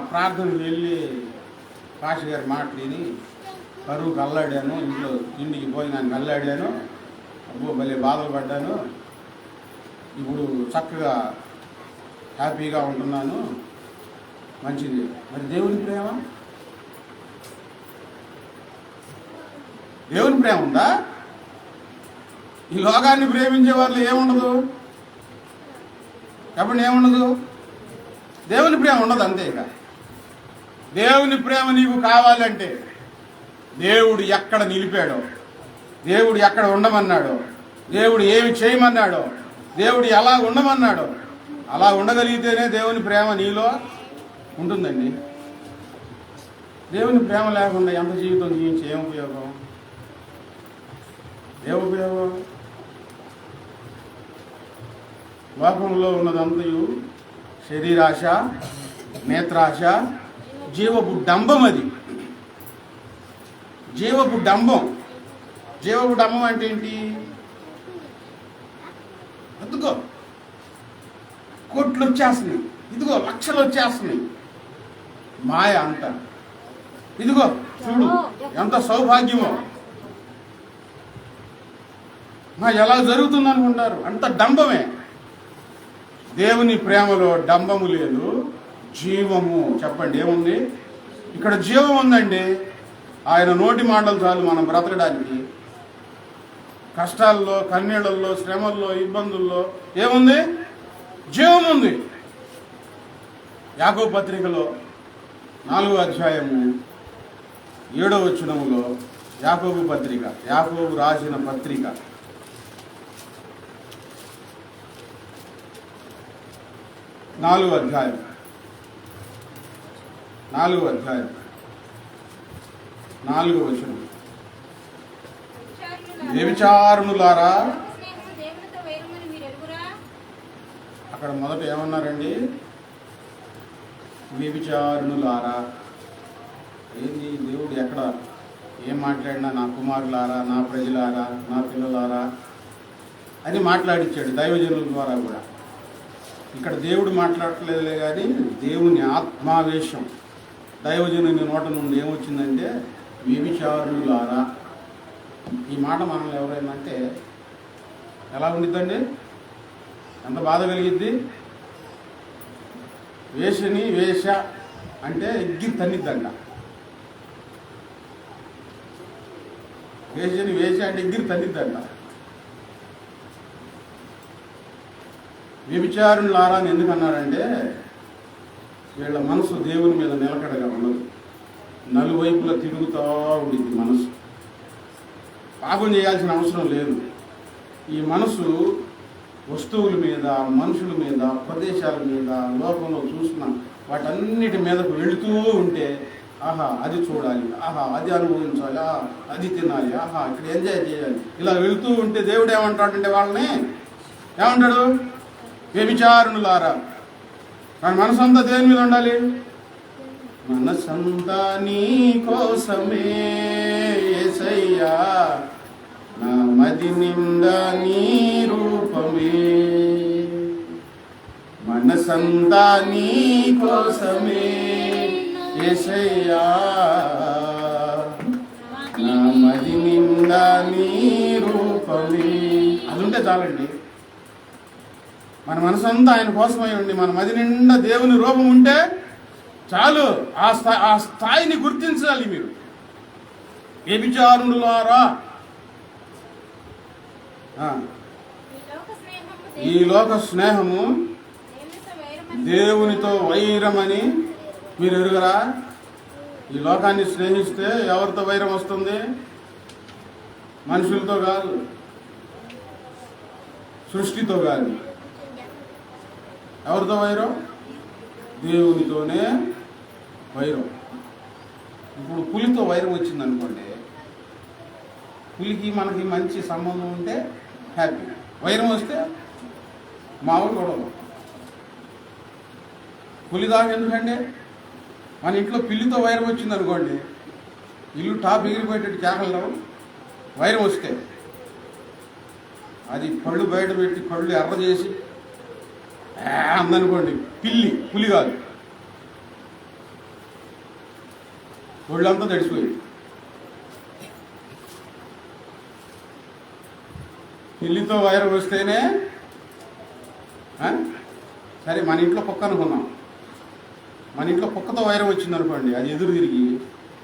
ప్రార్థనకు వెళ్ళి పాష గారి మాట విని కరువుకు అల్లాడాను, ఇంట్లో తిండికి భోజనానికి అల్లాడాను, అబ్బో భలే బాధలు పడ్డాను, ఇప్పుడు చక్కగా హ్యాపీగా ఉంటున్నాను, మంచిది. మరి దేవుని ప్రేమ ఉందా? ఈ లోకాన్ని ప్రేమించే వాళ్ళు ఏముండదు, చెప్పండి, ఏముండదు? దేవుని ప్రేమ ఉండదు. అంతే. ఇక దేవుని ప్రేమ నీకు కావాలంటే దేవుడు ఎక్కడ నిలిపాడో, దేవుడు ఎక్కడ ఉండమన్నాడో, దేవుడు ఏమి చేయమన్నాడో, దేవుడు ఎలా ఉండమన్నాడో అలా ఉండగలిగితేనే దేవుని ప్రేమ నీలో ఉంటుందండి. దేవుని ప్రేమ లేకుండా ఎంత జీవితం జీవించి ఏం ఉపయోగం? లోకంలో ఉన్నదంతయు శరీరాశ, నేత్రాశ, జీవపు డంబం. అది జీవపు డంబం. జీవపు డంబం అంటే ఏంటి? అందుకో కోట్లు వచ్చేస్తున్నాయి, ఇదిగో లక్షలు వచ్చేస్తున్నాయి, మాయ అంట. ఇదిగో చూడు ఎంత సౌభాగ్యమో, ఎలా జరుగుతుంది అనుకుంటారు. అంత డంబమే. దేవుని ప్రేమలో డంబము లేదు, జీవము. చెప్పండి ఏముంది ఇక్కడ? జీవం ఉందండి. ఆయన నోటి మాటలు చాలు మనం బ్రతకడానికి. కష్టాల్లో, కన్నీళ్ళల్లో, శ్రమల్లో, ఇబ్బందుల్లో ఏముంది? జీవం ఉంది. యాకోబు పత్రికలో 4వ అధ్యాయము 7వ వచనములో యాకోబు పత్రిక, యాకోబు రాసిన పత్రిక 4వ అధ్యాయం 4వ వచనం. వ్యభిచారులారా, అక్కడ మొదట ఏమన్నారండి? వ్యభిచారులారా. ఏంది దేవుడు ఎక్కడ ఏం మాట్లాడినా నా కుమారులారా, నా ప్రజలారా, నా పిల్లలారా అని మాట్లాడించాడు దైవజనుల ద్వారా కూడా. ఇక్కడ దేవుడు మాట్లాడట్లేదులే కానీ దేవుని ఆత్మావేశం దైవజనుని నోట నుండి ఏమొచ్చిందంటే వ్యభిచారులారా. ఈ మాట మనల్ని ఎవరైనా అంటే ఎలా ఉండిద్దండి? ఎంత బాధ కలిగిద్ది? వేషని వేష అంటే ఎగ్గిరి తన్నిద్దంట. వేషని వేష అంటే ఎగ్గిరి తన్నిద్దంట. వ్యభిచారులారా అని ఎందుకు అన్నారంటే వీళ్ళ మనసు దేవుని మీద నిలకడగా ఉండదు, నలువైపులా తిరుగుతూ ఉండింది మనసు. పాపం చేయాల్సిన అవసరం లేదు. ఈ మనసు వస్తువుల మీద, మనుషుల మీద, ప్రదేశాల మీద, లోకంలో చూసిన వాటన్నిటి మీదకు వెళుతూ ఉంటే ఆహా అది చూడాలి, ఆహా అది అనుభవించాలి, అది తినాలి, ఆహా ఇక్కడ ఎంజాయ్ చేయాలి, ఇలా వెళుతూ ఉంటే దేవుడు ఏమంటాడంటే వాళ్ళని ఏమంటాడు? వ్యభిచారులారా. మన మనసంతా దేని మీద ఉండాలి? మనసంతా నీ కోసమే యేసయ్యా, నా మది నిండా నీ రూపమే. మనసంతా నీ కోసమే యేసయ్యా, నా మది నిండా నీ రూపమే. అది ఉంటే చాలండి. మన మనసంతా ఆయన కోసమై ఉండి మన మది నిండా దేవుని రూపం ఉంటే చాలు. ఆ స్థాయిని గుర్తించాలి మీరు. వ్యభిచారులారా, ఈ లోక స్నేహము దేవునితో వైరమని మీరు ఎరుగరా? ఈ లోకాన్ని స్నేహిస్తే ఎవరితో వైరం వస్తుంది? మనుషులతో కాదు, సృష్టితో కాదు. ఎవరితో వైరం? దేవునితోనే వైరం. ఇప్పుడు పులితో వైరం వచ్చింది అనుకోండి, పులికి మనకి మంచి సంబంధం ఉంటే హ్యాపీ, వైరం వస్తే మామూలు గొడవ. పులి దాకా ఎందుకంటే మన ఇంట్లో పిల్లితో వైరం వచ్చింది అనుకోండి, ఇల్లు టాప్ ఎగిరిపోయేటట్టు కేకలు రావు. వైరం వస్తే అది కళ్ళు బయట పెట్టి కళ్ళు ఎర్ర చేసి అందనుకోండి, పులి కాదు, ఒళ్ళంతా తడిసిపోయింది. పిల్లితో వైరం వస్తేనే సరే. మన ఇంట్లో కుక్క అనుకున్నాం, మన ఇంట్లో కుక్కతో వైరం వచ్చింది అనుకోండి, అది ఎదురు తిరిగి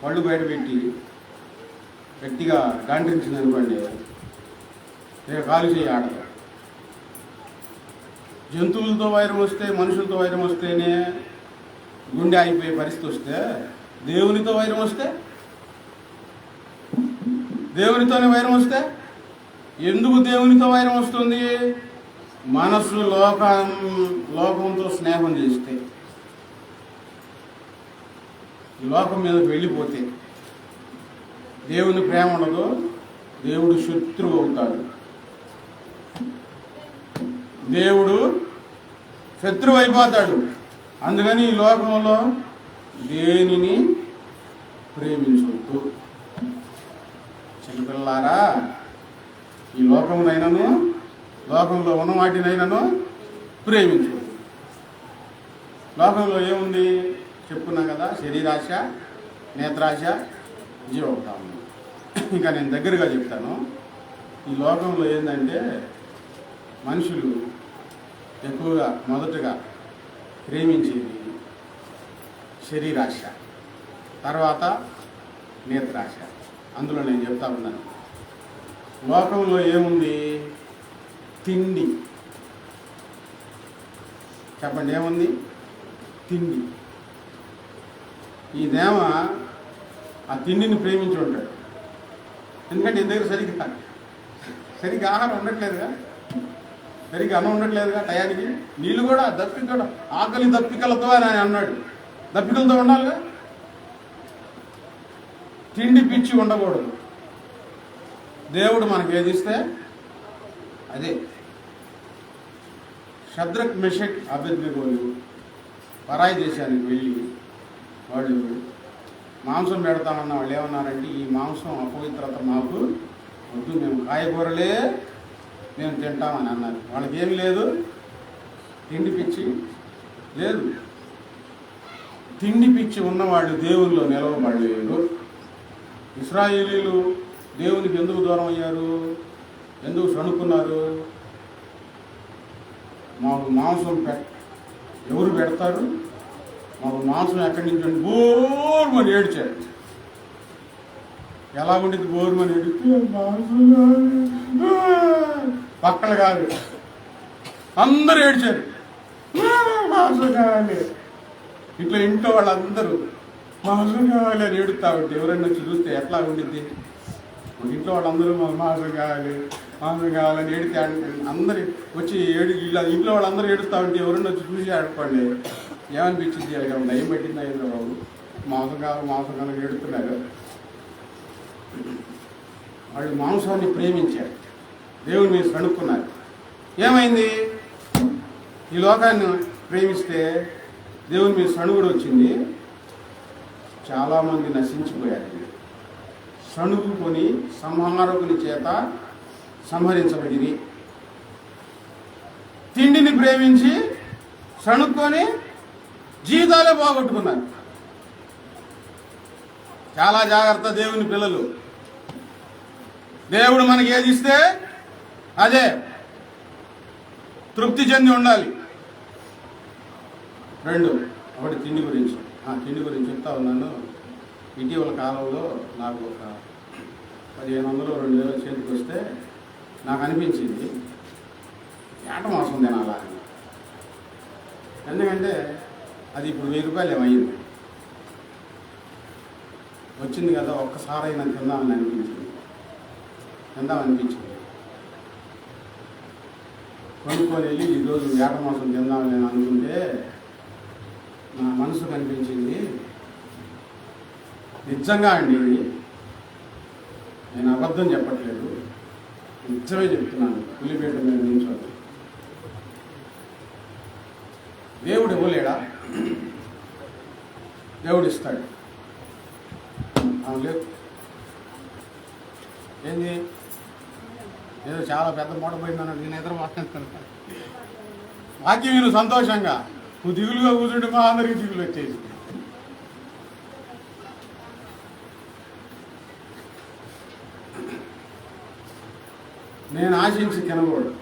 పళ్ళు బయట పెట్టి గట్టిగా గాండ్రించింది అనుకోండి, ఇక కాలు చేయి ఆడదు. జంతువులతో వైరం వస్తే, మనుషులతో వైరం వస్తేనే గుండె ఆగిపోయే పరిస్థితి వస్తే, దేవునితో వైరం వస్తే, దేవునితోనే వైరం వస్తే, ఎందుకు దేవునితో వైరం వస్తుంది? మనసు లోకంతో స్నేహం చేస్తే, లోకం మీదకి వెళ్ళిపోతే దేవుని ప్రేమ ఉండదు, దేవుడు శత్రువు అవుతాడు. దేవుడు శత్రువు అయిపోతాడు. అందుకని ఈ లోకంలో దేనిని ప్రేమించవద్దు. చిన్నపిల్లారా, ఈ లోకమునైనను లోకంలో ఉన్న వాటినైనాను ప్రేమించవద్దు. లోకంలో ఏముంది? చెప్పుకున్నాం కదా, శరీరాశ, నేత్రాశ, జీవకామం. ఇంకా నేను దగ్గరగా చెప్తాను. ఈ లోకంలో ఏంటంటే మనుషులు ఎక్కువగా మొదటగా ప్రేమించేది శరీరాశ, తర్వాత నేత్రాశ. అందులో నేను చెప్తా ఉన్నాను, లోకంలో ఏముంది? తిండి. చెప్పండి, ఏముంది? తిండి. ఈ దేవ ఆ తిండిని ప్రేమించి ఉంటాడు. ఎందుకంటే ఇంత దగ్గర సరిగ్గా ఆహారం ఉండట్లేదుగా, సరిగ్గా అన్నం ఉండట్లేదుగా, టయానికి నీళ్ళు కూడా దప్పిక, ఆకలి దప్పికలతో అని ఆయన అన్నాడు. దప్పికలతో ఉండాలిగా. తిండి పిచ్చి ఉండకూడదు. దేవుడు మనకి ఏది ఇస్తే అదే. షద్రక్, మెషక్, అబేద్నెగోలు పరాయి దేశానికి వెళ్ళి వాళ్ళు మాంసం పెడతామన్న వాళ్ళు ఏమన్నారంటే, ఈ మాంసం అపవిత్రత మాకు వద్దు, మేము కాయగూరలే మేము తింటామని అన్నారు. వాళ్ళకి ఏమి లేదు, తిండి పిచ్చి లేదు. తిండి పిచ్చి ఉన్నవాళ్ళు దేవుల్లో నిలవబడలేదు. ఇశ్రాయేలీలు దేవునికి ఎందుకు దూరం అయ్యారు? ఎందుకు సణుకున్నారు? మాకు మాంసం ఎవరు పెడతారు? మాకు మాంసం ఎక్కడి నుంచి అంటే బోర్మని ఏడ్చారు. ఎలా ఉండేది? బోర్మని ఏడితే పక్కన కాదు, అందరూ ఏడ్చారు, మాంసం కావాలి. ఇంట్లో వాళ్ళందరూ మాంసం కావాలి అని ఏడుతా ఉంటే ఎవరైనా వచ్చి చూస్తే ఎట్లా ఉండిద్ది? ఇంట్లో వాళ్ళందరూ మాంసం కావాలని ఏడితే అందరు వచ్చి ఇలా ఇంట్లో వాళ్ళందరూ ఏడుస్తూ ఉంటే ఎవరైనా వచ్చి చూసి ఆడుకోండి, ఏమనిపించింది? నయం పెట్టింది అయిందో బాబు, మాంసం కావాలని ఏడుతున్నారు. వాళ్ళు మాంసాన్ని ప్రేమించారు, దేవుని మీద సణుక్కున్నారు. ఏమైంది? ఈ లోకాన్ని ప్రేమిస్తే దేవుని మీద సణుగుడు వచ్చింది. చాలామంది నశించిపోయారు. సణుగుకొని సంహారకుని చేత సంహరించబడింది. తిండిని ప్రేమించి సణుక్కొని జీవితాలే పోగొట్టుకున్నారు. చాలా జాగ్రత్త దేవుని పిల్లలు. దేవుడు మనకి ఏది ఇస్తే అదే తృప్తి చెంది ఉండాలి. రెండు, ఒకటి తిండి గురించి. తిండి గురించి చెప్తా ఉన్నాను. ఇటీవల కాలంలో నాకు ఒక 1500-2000 చేతికి వస్తే నాకు అనిపించింది ఏట మాంసం తినాలా అని. ఎందుకంటే అది ఇప్పుడు 1000 రూపాయలు ఏమయ్యింది. వచ్చింది కదా, ఒక్కసారైనా తిందామనిపించింది. కొనుక్కొని వెళ్ళి ఈరోజు ఏట మాంసం తిందామని నేను అనుకుంటే నా మనసు కనిపించింది, నిజంగా అండి, నేను అబద్ధం చెప్పట్లేదు, నిజమే చెప్తున్నాను. పులిపేట మీద నిల్చోండి. దేవుడు ఇవ్వలేడా? దేవుడు ఇస్తాడు. లేదు ఏంది, ఏదో చాలా పెద్ద మూట పోయిందన్నాడు. నేను ఎదురు వాక్యం వాక్యం విను సంతోషంగా. నువ్వు దిగులుగా కూర్చుంటే మా అందరికీ దిగులు వచ్చేసి. నేను ఆశించి తినకూడదు.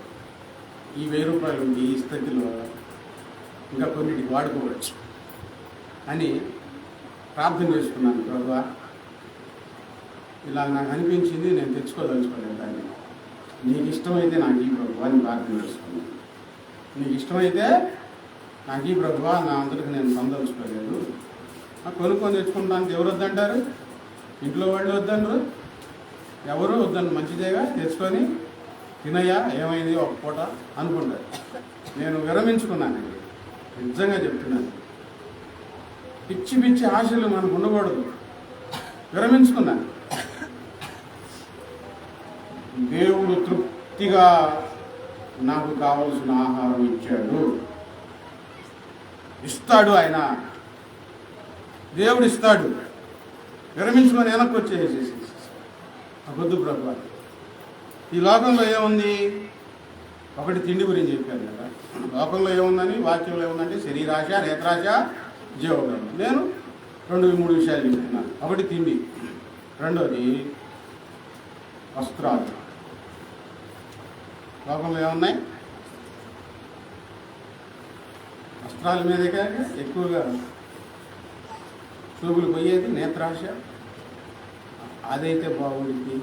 ఈ 1000 రూపాయలు ఉంది, ఈ స్థితిలో ఇంకా కొన్నిటికి వాడుకోవచ్చు అని ప్రార్థన చేసుకున్నాను. ప్రభువా, ఇలా నాకు అనిపించింది, నేను తెచ్చుకోదలుచుకోలేదు. దాన్ని నీకు ఇష్టమైతే నాకు ఈ ప్రభువా అని ప్రార్థన చేసుకున్నాను. నీకు ఇష్టమైతే నాకు ఈ ప్రభువా, నా అందరికి నేను పొందలుచుకోలేదు. కొనుక్కొని తెచ్చుకుంటానికి ఎవరు వద్దంటారు? ఇంట్లో వాళ్ళు వద్దన్నారు, ఎవరు వద్దన్నారు. మంచిదేగా, తెచ్చుకొని తినయ్యా, ఏమైంది ఒక పూట అనుకుంటారు. నేను విరమించుకున్నానండి, నిజంగా చెప్తున్నాను. పిచ్చి పిచ్చి ఆశలు మనకు ఉండకూడదు. విరమించుకున్నాను. దేవుడు తృప్తిగా నాకు కావలసిన ఆహారం ఇచ్చాడు, ఇస్తాడు. ఆయన దేవుడు ఇస్తాడు. విరమించుకొని వెనక్కి వచ్చేసేసి వద్దు ప్రభు. ఈ లోకంలో ఏముంది? ఒకటి తిండి గురించి చెప్పాను కదా. లోకంలో ఏముందని వాక్యంలో ఏముందంటే శరీరాశ, నేత్రాశ, జీవగ్రంథం. నేను 2-3 విషయాలు చెప్తున్నాను. ఒకటి తిండి, రెండోది వస్త్రాలు. లోకంలో ఏమున్నాయి? వస్త్రాల మీదే కాక ఎక్కువగా చూపులు పోయేది నేత్రాశ. అదైతే బాగుండిద్ది,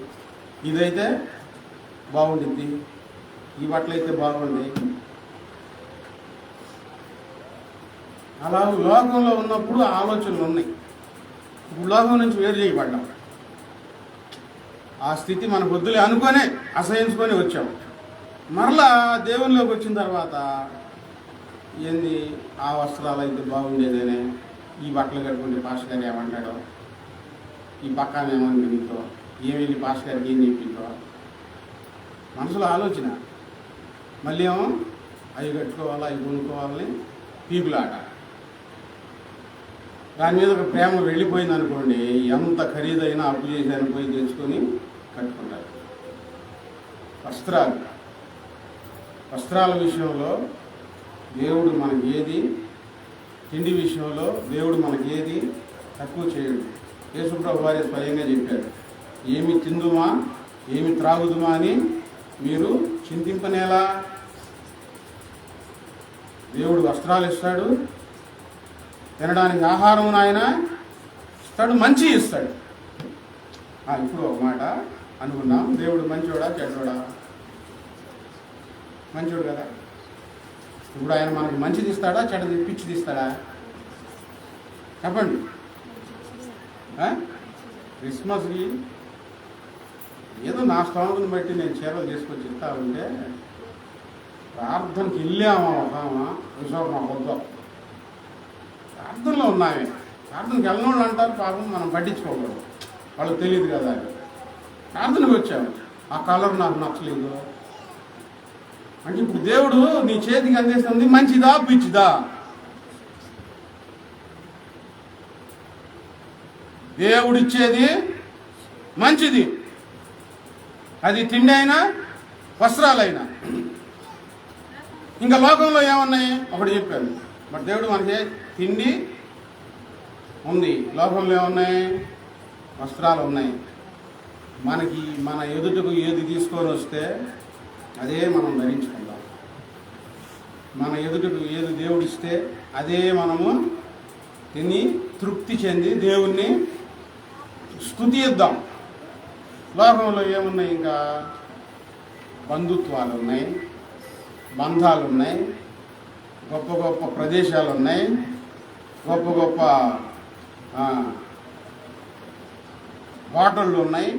ఇదైతే బాగుండిద్ది, ఈ బట్టలైతే బాగుంది. అలా లోకంలో ఉన్నప్పుడు ఆలోచనలు ఉన్నాయి. ఇప్పుడు లోకం నుంచి వేరు చేయబడ్డాం. ఆ స్థితి మన బుద్ధులే అనుకొనే అసహించుకొని వచ్చాం. మరలా దేవునిలోకి వచ్చిన తర్వాత ఏంది, ఆ వస్త్రాలు అయితే బాగుండేదేనే, ఈ బట్టలు కట్టుకుంటే పాస్టర్ గారు ఏమంటాడో, ఈ పక్కన ఏమని నీతో, ఏమి వెళ్ళి పాస్టర్ గారికి ఏం చెప్పిందో మనసులో ఆలోచన. మళ్ళీ ఏమో అవి కట్టుకోవాలా, అవి కొనుక్కోవాలని పీకులాట. దాని మీద ఒక ప్రేమ వెళ్ళిపోయింది అనుకోండి, ఎంత ఖరీదైనా అప్పు చేశాను పోయి తెచ్చుకొని కట్టుకుంటారు. వస్త్రాల విషయంలో దేవుడు మనకి ఏది, తిండి విషయంలో దేవుడు మనకి ఏది తక్కువ చేయడు. యేసుప్రభు వారి స్వయంగా చెప్పారు, ఏమి తిందుమా ఏమి త్రాగుదుమా అని మీరు చింతింపనేలా. దేవుడు వస్త్రాలు ఇస్తాడు, తినడానికి ఆహారం ఆయన ఇస్తాడు, మంచి ఇస్తాడు. ఇప్పుడు ఒక మాట అనుకున్నాం, దేవుడు మంచోడా చెడ్డోడా? మంచోడు కదా. ఇప్పుడు ఆయన మనకు మంచిది ఇస్తాడా చెడ్డది పిచ్చిది ఇస్తాడా? చెప్పండి. క్రిస్మస్కి ఏదో నా స్తోమతను బట్టి నేను చీరలు తీసుకొచ్చి ఇస్తా ఉంటే ప్రార్థనకి వెళ్ళామా ఒకమా విశ్వాసం వద్దాం. ప్రార్థనలో ఉన్నామే, ప్రార్థనకి వెళ్ళినోళ్ళు అంటారు పాపం, మనం పట్టించుకోకూడదు, వాళ్ళకి తెలియదు కదా. ప్రార్థనకు వచ్చాము, ఆ కలర్ నాకు నచ్చలేదు అంటే ఇప్పుడు దేవుడు నీ చేతికి అందిస్తుంది మంచిదా పిచ్చిదా? దేవుడిచ్చేది మంచిది, అది తిండి అయినా వస్త్రాలైనా. ఇంకా లోకంలో ఏమున్నాయి ఒకటి చెప్పాను. మరి దేవుడు మనకి తిండి ఉంది, లోకంలో ఏమున్నాయి? వస్త్రాలు ఉన్నాయి. మనకి మన ఎదుటకు ఏది తీసుకొని వస్తే అదే మనం ధరించుకుందాం. మన ఎదుటకు ఏది దేవుడిస్తే అదే మనము తిని తృప్తి చెంది దేవుణ్ణి స్తుతిద్దాం. లోకంలో ఏమున్నాయి? ఇంకా బంధుత్వాలు ఉన్నాయి, బంధాలు ఉన్నాయి, గొప్ప గొప్ప ప్రదేశాలు ఉన్నాయి, గొప్ప గొప్ప హోటళ్ళు ఉన్నాయి,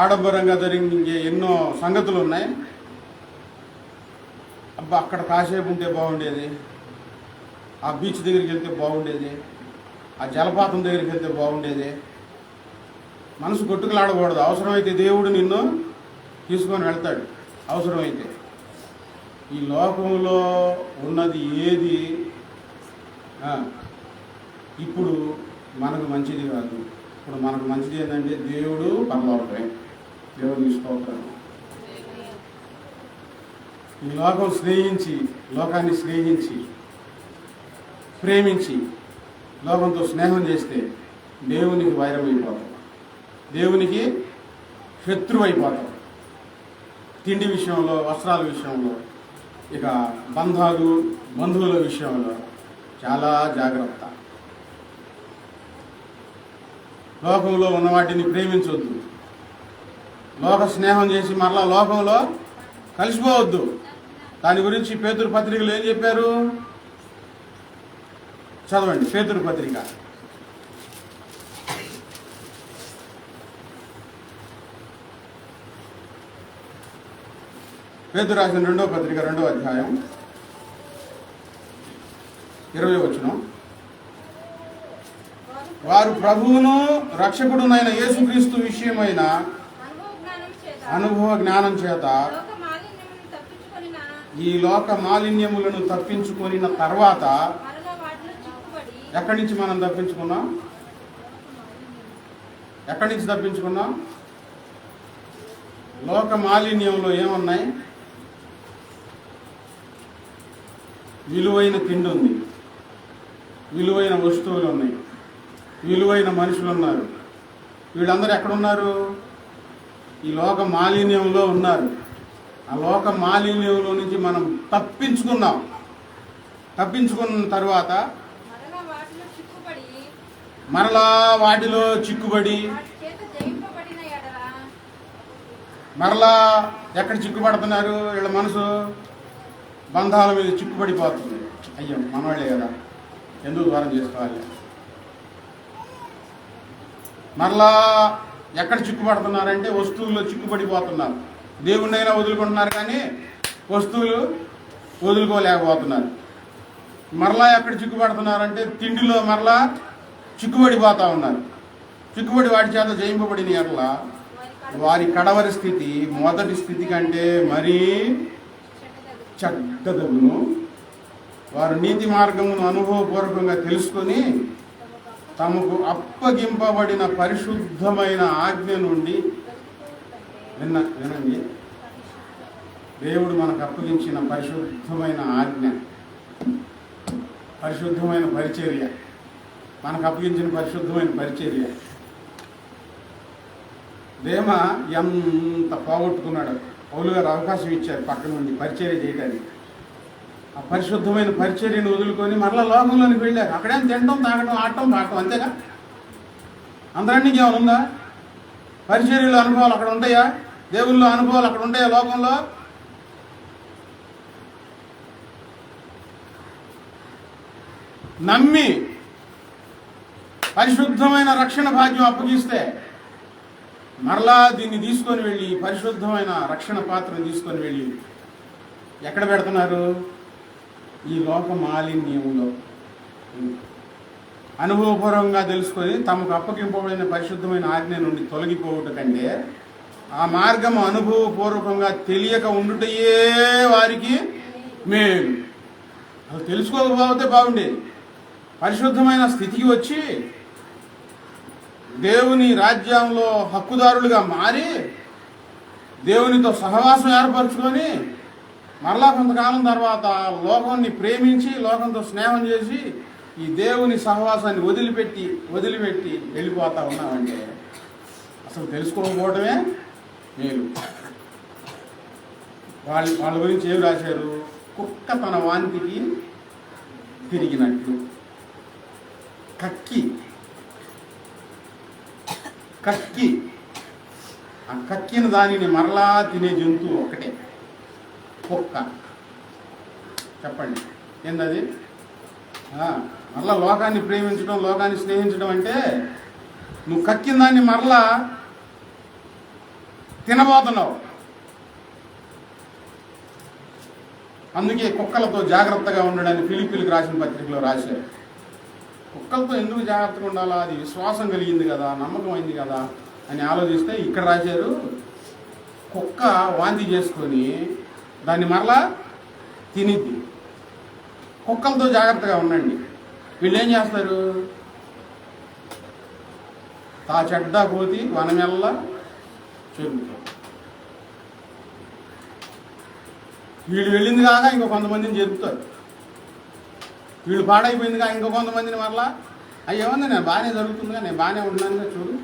ఆడంబరంగా జరిగే ఎన్నో సంగతులు ఉన్నాయి. అబ్బా అక్కడ కాసేపు ఉంటే బాగుండేది, ఆ బీచ్ దగ్గరికి వెళ్తే బాగుండేది, ఆ జలపాతం దగ్గరికి వెళ్తే బాగుండేది. మనసు కొట్టుకులాడకూడదు. అవసరమైతే దేవుడు నిన్ను తీసుకొని వెళ్తాడు అవసరమైతే. ఈ లోకంలో ఉన్నది ఏది ఇప్పుడు మనకు మంచిది కాదు. ఇప్పుడు మనకు మంచిది ఏంటంటే దేవుడు పరలోకమే. దేవుడిని స్తోత్రం. ఈ లోకాన్ని స్నేహించి ప్రేమించి లోకంతో స్నేహం చేస్తే దేవునికి వైరం అయిపోతాం, దేవునికి శత్రువు అయిపోతాం. తిండి విషయంలో, వస్త్రాల విషయంలో, ఇక బంధువుల విషయంలో చాలా జాగ్రత్త. లోకంలో ఉన్న వాటిని ప్రేమించవద్దు, లోక స్నేహం చేసి మరలా లోకంలో కలిసిపోవద్దు. దాని గురించి పేతురు పత్రికలు ఏం చెప్పారు? చదవండి. పేతురు పత్రిక పేతురు రాసిన 2వ పత్రిక 2వ అధ్యాయం 20వ వచనం. వారు ప్రభువును రక్షకుడునైన యేసుక్రీస్తు విషయమైన అనుభవ జ్ఞానం చేత ఈ లోక మాలిన్యములను తప్పించుకొనిన తర్వాత, ఎక్కడి నుంచి మనం తప్పించుకున్నాం? ఎక్కడి నుంచి తప్పించుకున్నాం? లోక మాలిన్యంలో ఏమున్నాయి? విలువైన తిండి ఉంది, విలువైన వస్తువులు ఉన్నాయి, విలువైన మనుషులు ఉన్నారు. వీళ్ళందరూ ఎక్కడున్నారు? ఈ లోక మాలిన్యంలో ఉన్నారు. ఆ లోక మాలిన్యంలో నుంచి మనం తప్పించుకున్న తర్వాత మరలా వాటిలో చిక్కుబడి మరలా ఎక్కడ చిక్కుపడుతున్నారు? వీళ్ళ మనసు బంధాల మీద చిక్కుపడిపోతుంది. అయ్యో మనవాళ్ళే కదా, ఎందుకు దూరం చేసుకోవాలి? మరలా ఎక్కడ చిక్కుపడుతున్నారంటే వస్తువుల్లో చిక్కుపడిపోతున్నారు. దేవుణ్ణైనా వదులుకుంటున్నారు కానీ వస్తువులు వదులుకోలేకపోతున్నారు. మరలా ఎక్కడ చిక్కుపడుతున్నారంటే తిండిలో మరలా చిక్కుబడిపోతూ ఉన్నారు. చిక్కుబడి వాటి చేత జయింపబడిన ఎట్లా వారి కడవరి స్థితి మొదటి స్థితి కంటే మరీ చెడ్డదగును. వారు నీతి మార్గమును అనుభవపూర్వకంగా తెలుసుకొని తమకు అప్పగింపబడిన పరిశుద్ధమైన ఆజ్ఞ నుండి వినండి, దేవుడు మనకు అప్పగించిన పరిశుద్ధమైన ఆజ్ఞ, పరిశుద్ధమైన పరిచర్య, మనకు అప్పగించిన పరిశుద్ధమైన పరిచర్య. దేమ ఎంత పోగొట్టుకున్నాడు. పౌలు గారు అవకాశం ఇచ్చారు పక్క నుండి పరిచర్య చేయడానికి. ఆ పరిశుద్ధమైన పరిచర్యను వదులుకొని మరలా లోకంలోనికి వెళ్ళారు. అక్కడేం తినడం, తాగడం, ఆడటం, పాడటం, అంతేగా. అందరానికి ఏమైనా ఉందా? పరిచర్యలో అనుభవాలు అక్కడ ఉంటాయా? దేవుళ్ళలో అనుభవాలు అక్కడ ఉంటాయా? లోకంలో నమ్మి పరిశుద్ధమైన రక్షణ భాగ్యం అప్పగిస్తే మరలా దీన్ని తీసుకొని వెళ్ళి పరిశుద్ధమైన రక్షణ పాత్రను తీసుకొని వెళ్ళి ఎక్కడ పెడుతున్నారు? ఈ లోక మాలిన్యంలో. అనుభవపూర్వకంగా తెలుసుకొని తమకు అప్పగింపబడిన పరిశుద్ధమైన ఆజ్ఞ నుండి తొలగిపోవుట కంటే ఆ మార్గం అనుభవపూర్వకంగా తెలియక ఉండుటయే వారికి మేలు. అది తెలుసుకోకపోతే బాగుండేది. పరిశుద్ధమైన స్థితికి వచ్చి దేవుని రాజ్యంలో హక్కుదారులుగా మారి దేవునితో సహవాసం ఏర్పరచుకొని మరలా కొంతకాలం తర్వాత లోకాన్ని ప్రేమించి లోకంతో స్నేహం చేసి ఈ దేవుని సహవాసాన్ని వదిలిపెట్టి వెళ్ళిపోతా ఉన్నామంటే అసలు తెలుసుకోకపోవడమే మేలు. వాళ్ళ గురించి ఏమి రాశారు? కుక్క తన వాంతికి తిరిగినట్లు. కక్కి ఆ కక్కిన దానిని మరలా తినే జంతువు ఒకటే, కుక్క. చెప్పండి ఏందది? మరలా లోకాన్ని ప్రేమించడం, లోకాన్ని స్నేహించడం అంటే నువ్వు కక్కిన దాన్ని మరలా తినబోతున్నావు. అందుకే కుక్కలతో జాగ్రత్తగా ఉండడానికి ఫిలిప్పీలకు రాసిన పత్రికలో రాశారు. కుక్కలతో ఎందుకు జాగ్రత్తగా ఉండాలా? అది విశ్వాసం కలిగింది కదా, నమ్మకం అయింది కదా అని ఆలోచిస్తే ఇక్కడ రాశారు, కుక్క వాంతి చేసుకొని దాన్ని మరలా తినిద్ది. కుక్కలతో జాగ్రత్తగా ఉండండి. వీళ్ళు ఏం చేస్తారు? తా చెడ్డ కోతి వనమెల్ల చెబుతారు. వీళ్ళు వెళ్ళింది కాక ఇంకో కొంతమందిని చెబుతారు. వీళ్ళు పాడైపోయిందిగా ఇంకో కొంతమందిని మరలా అయ్యేముంది, నేను బాగానే జరుగుతుందిగా, నేను బాగానే ఉన్నానుగా చూడు.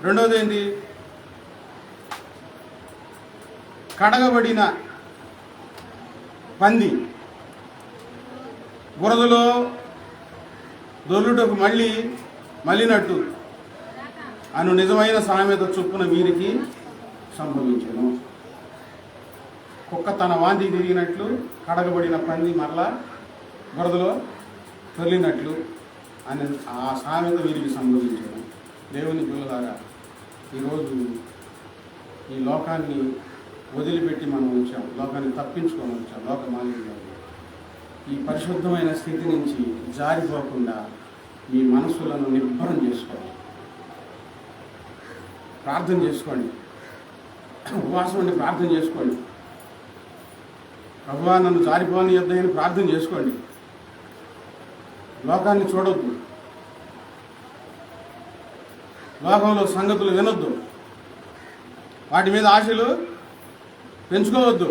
రెండవది ఏంటి? కడగబడిన పంది బురదలో దొర్లుటకు మళ్ళినట్టు అను నిజమైన సామెత చొప్పున వీరికి సంభవించను. కుక్క తన వాంతి తిరిగినట్లు కడగబడిన పంది మరలా బురదలో తొలినట్లు అని ఆ సామెత వీరికి సంభవించను. దేవుని పిల్లలారా, ఈరోజు ఈ లోకాన్ని వదిలిపెట్టి మనం వచ్చాం, లోకాన్ని తప్పించుకొని వచ్చాం. లోక మాలిన్యం ఈ పరిశుద్ధమైన స్థితి నుంచి జారిపోకుండా మీ మనసులను నిబ్బరం చేసుకోండి, ప్రార్థన చేసుకోండి, ఉపవాసం ఉండి ప్రార్థన చేసుకోండి. ప్రభువా నన్ను జారిపోని యొద్దని ప్రార్థన చేసుకోండి. లోకాన్ని చూడొద్దు, లోకంలో సంగతులు వినొద్దు, వాటి మీద ఆశలు పెంచుకోవద్దు.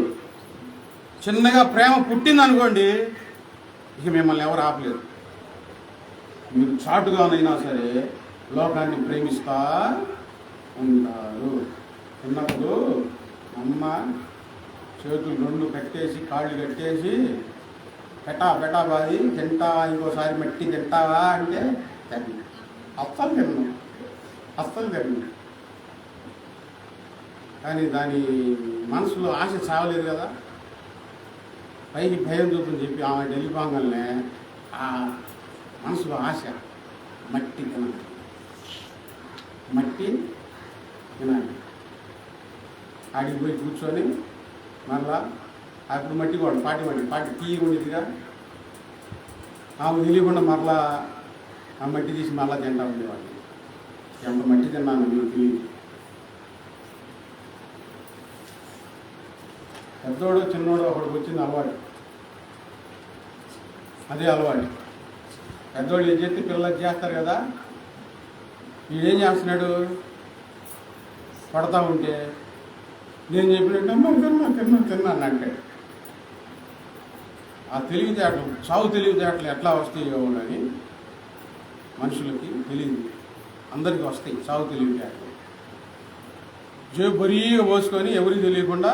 చిన్నగా ప్రేమ పుట్టింది అనుకోండి, ఇక మిమ్మల్ని ఎవరు ఆపలేరు. మీరు చాటుగానైనా సరే లోకాన్ని ప్రేమిస్తా ఉంటారు. చిన్నప్పుడు అమ్మ చేతులు రెండు కట్టేసి కాళ్ళు కట్టేసి పెటా బాది తింటా, ఇంకోసారి మట్టి తింటావా అంటే అస్సలు తిన్నాను. కానీ దాని మనసులో ఆశ చావలేదు కదా. పైకి భయం చూపుని చెప్పి ఆమె వెళ్ళిపోగానే ఆ మనసులో ఆశ మట్టి తినాలి. ఆడికి పోయి కూర్చొని మళ్ళా అప్పుడు మట్టి కూడా పాటి తీయ ఉండేదిగా, ఆమె తెలియకుండా మరలా ఆ మట్టి తీసి మళ్ళా తింటా ఉండేవాళ్ళు. ఎంత మట్టి తిన్నాను మీకు తెలియదు. పెద్దోడు చిన్నోడు ఒకడికి వచ్చింది అలవాటు, అదే అలవాటు. పెద్దోళ్ళు ఏం చేస్తే పిల్లలకి చేస్తారు కదా, వీడేం చేస్తున్నాడు, పడతా ఉంటే నేను చెప్పినట్టు తిన్నాను అంటే ఆ తెలివితేటలు, చావు తెలివితేటలు ఎట్లా వస్తాయో అని మనుషులకి తెలియదు. అందరికీ వస్తాయి చావు తెలివితేటలు. జేబు బరీగా పోసుకొని ఎవరికి తెలియకుండా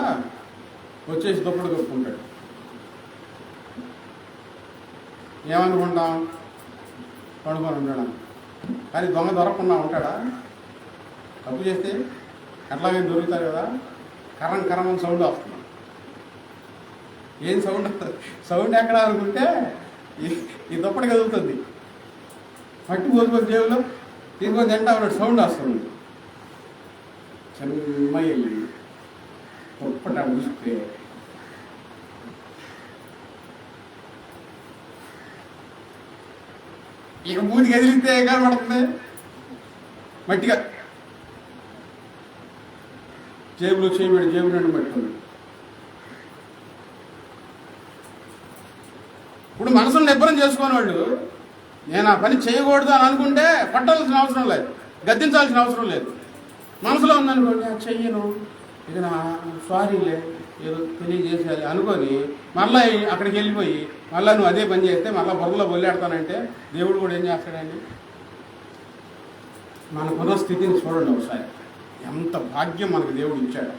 వచ్చేసి దుప్పటి కప్పుకుంటాడు. ఏమనుకుంటాం, పడుకొని ఉండడం. కానీ దొంగ దొరకకుండా ఉంటాడా? తప్పు చేస్తే ఎట్లాగైనా దొరుకుతారు కదా. కరం అని సౌండ్ వస్తుంది. ఏం సౌండ్ ఎక్కడ అనుకుంటే ఈ దుప్పటి కదులుతుంది. మట్టి పోసుకొని జేబులో తీసుకొని తింటా ఉన్నాడు, సౌండ్ వస్తుంది. చిన్నయ్యి దుప్పటి చూస్తే ఇక మూతి కదిలితే కనబడుతుంది మట్టిగా. జేబులో చేయబడి జేబు రెండు పట్టుకుంది. ఇప్పుడు మనసును నిబ్బరం చేసుకునే వాళ్ళు నేను ఆ పని చేయకూడదు అని అనుకుంటే పట్టాల్సిన అవసరం లేదు, గద్దించాల్సిన అవసరం లేదు. మనసులో ఉందనుకోండి, చెయ్యను, ఇక నా సారీలే ఏదో తెలియజేసేయాలి అనుకొని మళ్ళీ అక్కడికి వెళ్ళిపోయి మళ్ళీ నువ్వు అదే పని చేస్తే మళ్ళీ బొరలో బొల్లాడతానంటే దేవుడు కూడా ఏం చేస్తాడండి? మనకున్న స్థితిని చూడండి ఒకసారి. ఎంత భాగ్యం మనకు దేవుడు ఇచ్చాడో,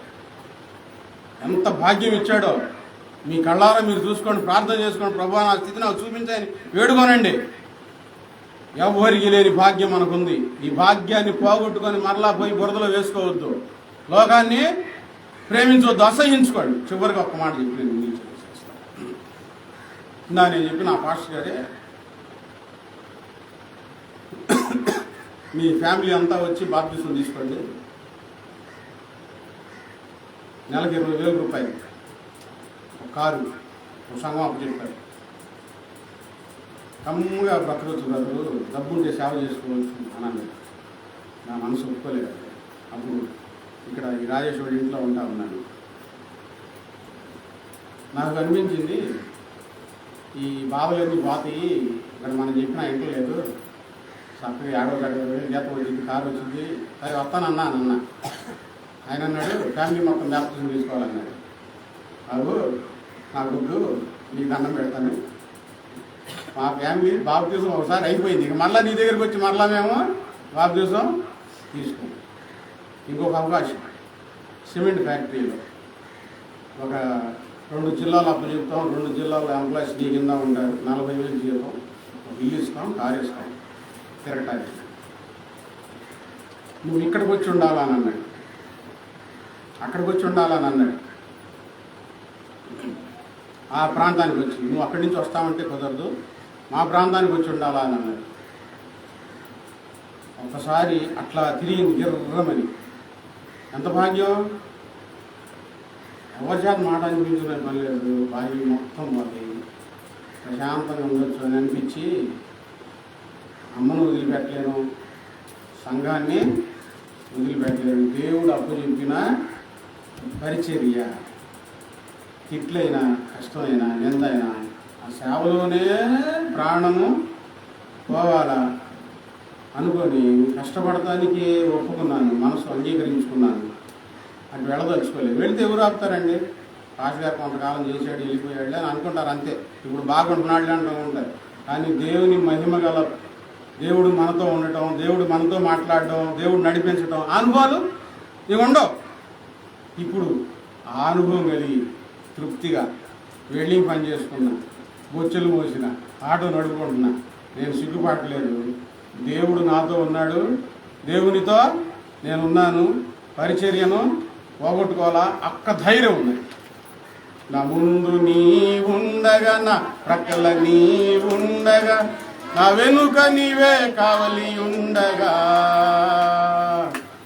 ఎంత భాగ్యం ఇచ్చాడో. మీ కళ్ళారా మీరు చూసుకోండి, ప్రార్థన చేసుకోండి, ప్రభువా నా స్థితి నాకు చూపించని వేడుకోనండి. ఎవరికి లేని భాగ్యం మనకుంది. ఈ భాగ్యాన్ని పోగొట్టుకొని మరలా పోయి బురదలో వేసుకోవద్దు, లోకాన్ని ప్రేమించవద్దు, అసహించుకోండి. చివరికి ఒక్క మాట చెప్పి నేను చెప్పి నా పాస్టర్ గారే, మీ ఫ్యామిలీ అంతా వచ్చి బాప్టిజం తీసుకోండి, నెలకు 20,000 రూపాయలు ఒక కారు, ఒక సంఘం అప్పు చెప్పారు. కమ్ముగా బ్రతకొచ్చు, బ్రతులు డబ్బు ఉంటే సేవ చేసుకోవచ్చు అన్నాను. నా మనసు ఒప్పుకోలేదు. అప్పుడు ఇక్కడ ఈ రాజేశ్వరి ఇంట్లో ఉంటా ఉన్నాను. నాకు అనిపించింది ఈ బాధలన్నీ పోతాయి, ఇక్కడ మనం చెప్పిన ఇంట్లో లేదు, చక్కగా 50,000 జీతం వచ్చింది, కారు వచ్చింది, సరే వస్తానన్నా అన్న. ఆయన అన్నాడు ఫ్యామిలీ మొత్తం బాప్టిజం తీసుకోవాలన్నాడు. అవు నాకొద్దు, నీకు దండం పెడతాను. మా ఫ్యామిలీ బాప్టిజం ఒకసారి అయిపోయింది, ఇక మళ్ళీ నీ దగ్గరికి వచ్చి మళ్ళీ మేము బాప్టిజం తీసుకున్నాం. ఇంకొక అవకాశం, సిమెంట్ ఫ్యాక్టరీలో ఒక 2 జిల్లాలు అప్పు చెప్తాం, 2 జిల్లాల ఎంప్లాయీస్ నీ కింద ఉంటారు, 40,000 జీతం, ఇల్లు ఇస్తాం, కారు ఇస్తాం, తిరగటానికి. నువ్వు ఇక్కడికి వచ్చి ఉండాలని అన్నాడు, అక్కడికి వచ్చి ఉండాలని అన్నాడు. ఆ ప్రాంతానికి వచ్చి, నువ్వు అక్కడి నుంచి వస్తామంటే కుదరదు, మా ప్రాంతానికి వచ్చి ఉండాలని అన్నాడు. ఒకసారి అట్లా తిరిగింది గిర్రమని. ఎంత భాగ్యం! ఎవరి చేత మాట అనిపించుకునే పని లేదు, భాగ్యం మొత్తం పోతాయి. ప్రశాంతంగా ఉండొచ్చు అని అనిపించి అమ్మను వదిలిపెట్టలేను, సంఘాన్ని వదిలిపెట్టలేను. దేవుడు అప్పు చెప్పిన పరిచర్య, తిట్లైనా కష్టమైనా నిందైనా ఆ సేవలోనే ప్రాణము పోవాలా అనుకొని కష్టపడటానికి ఒప్పుకున్నాను, మనసు అంగీకరించుకున్నాను. అటు వెళ్ళదలుచుకోలేదు. వెళితే ఎవరు ఆపుతారండి? పాస్ గారు కొంతకాలం చేశాడు వెళ్ళిపోయాడు అని అనుకుంటారు అంతే. ఇప్పుడు బాగుంటున్నాడు అంటూ ఉంటారు. కానీ దేవుని మహిమ గల దేవుడు మనతో ఉండటం, దేవుడు మనతో మాట్లాడడం, దేవుడు నడిపించడం అనుభవాలు ఇవి ఉండవు. ఇప్పుడు ఆ అనుభవం కలిగి తృప్తిగా వెల్డింగ్ పని చేసుకున్నా, బొచ్చెలు మోసిన, ఆటో నడుపుకుంటున్నా, నేను సిగ్గుపడలేదు. దేవుడు నాతో ఉన్నాడు, దేవునితో నేనున్నాను, పరిచర్యను పోగొట్టుకోవాలా అక్క ధైర్యం ఉంది. నా ముందు నీ ఉండగా, నా ప్రక్కల నీ ఉండగా, నా వెనుక నీవే కావలి ఉండగా.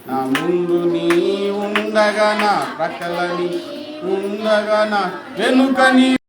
నా ముందు నీ ఉండగా, నా ప్రక్కల నీ ఉండగా, నా వెనుక నీ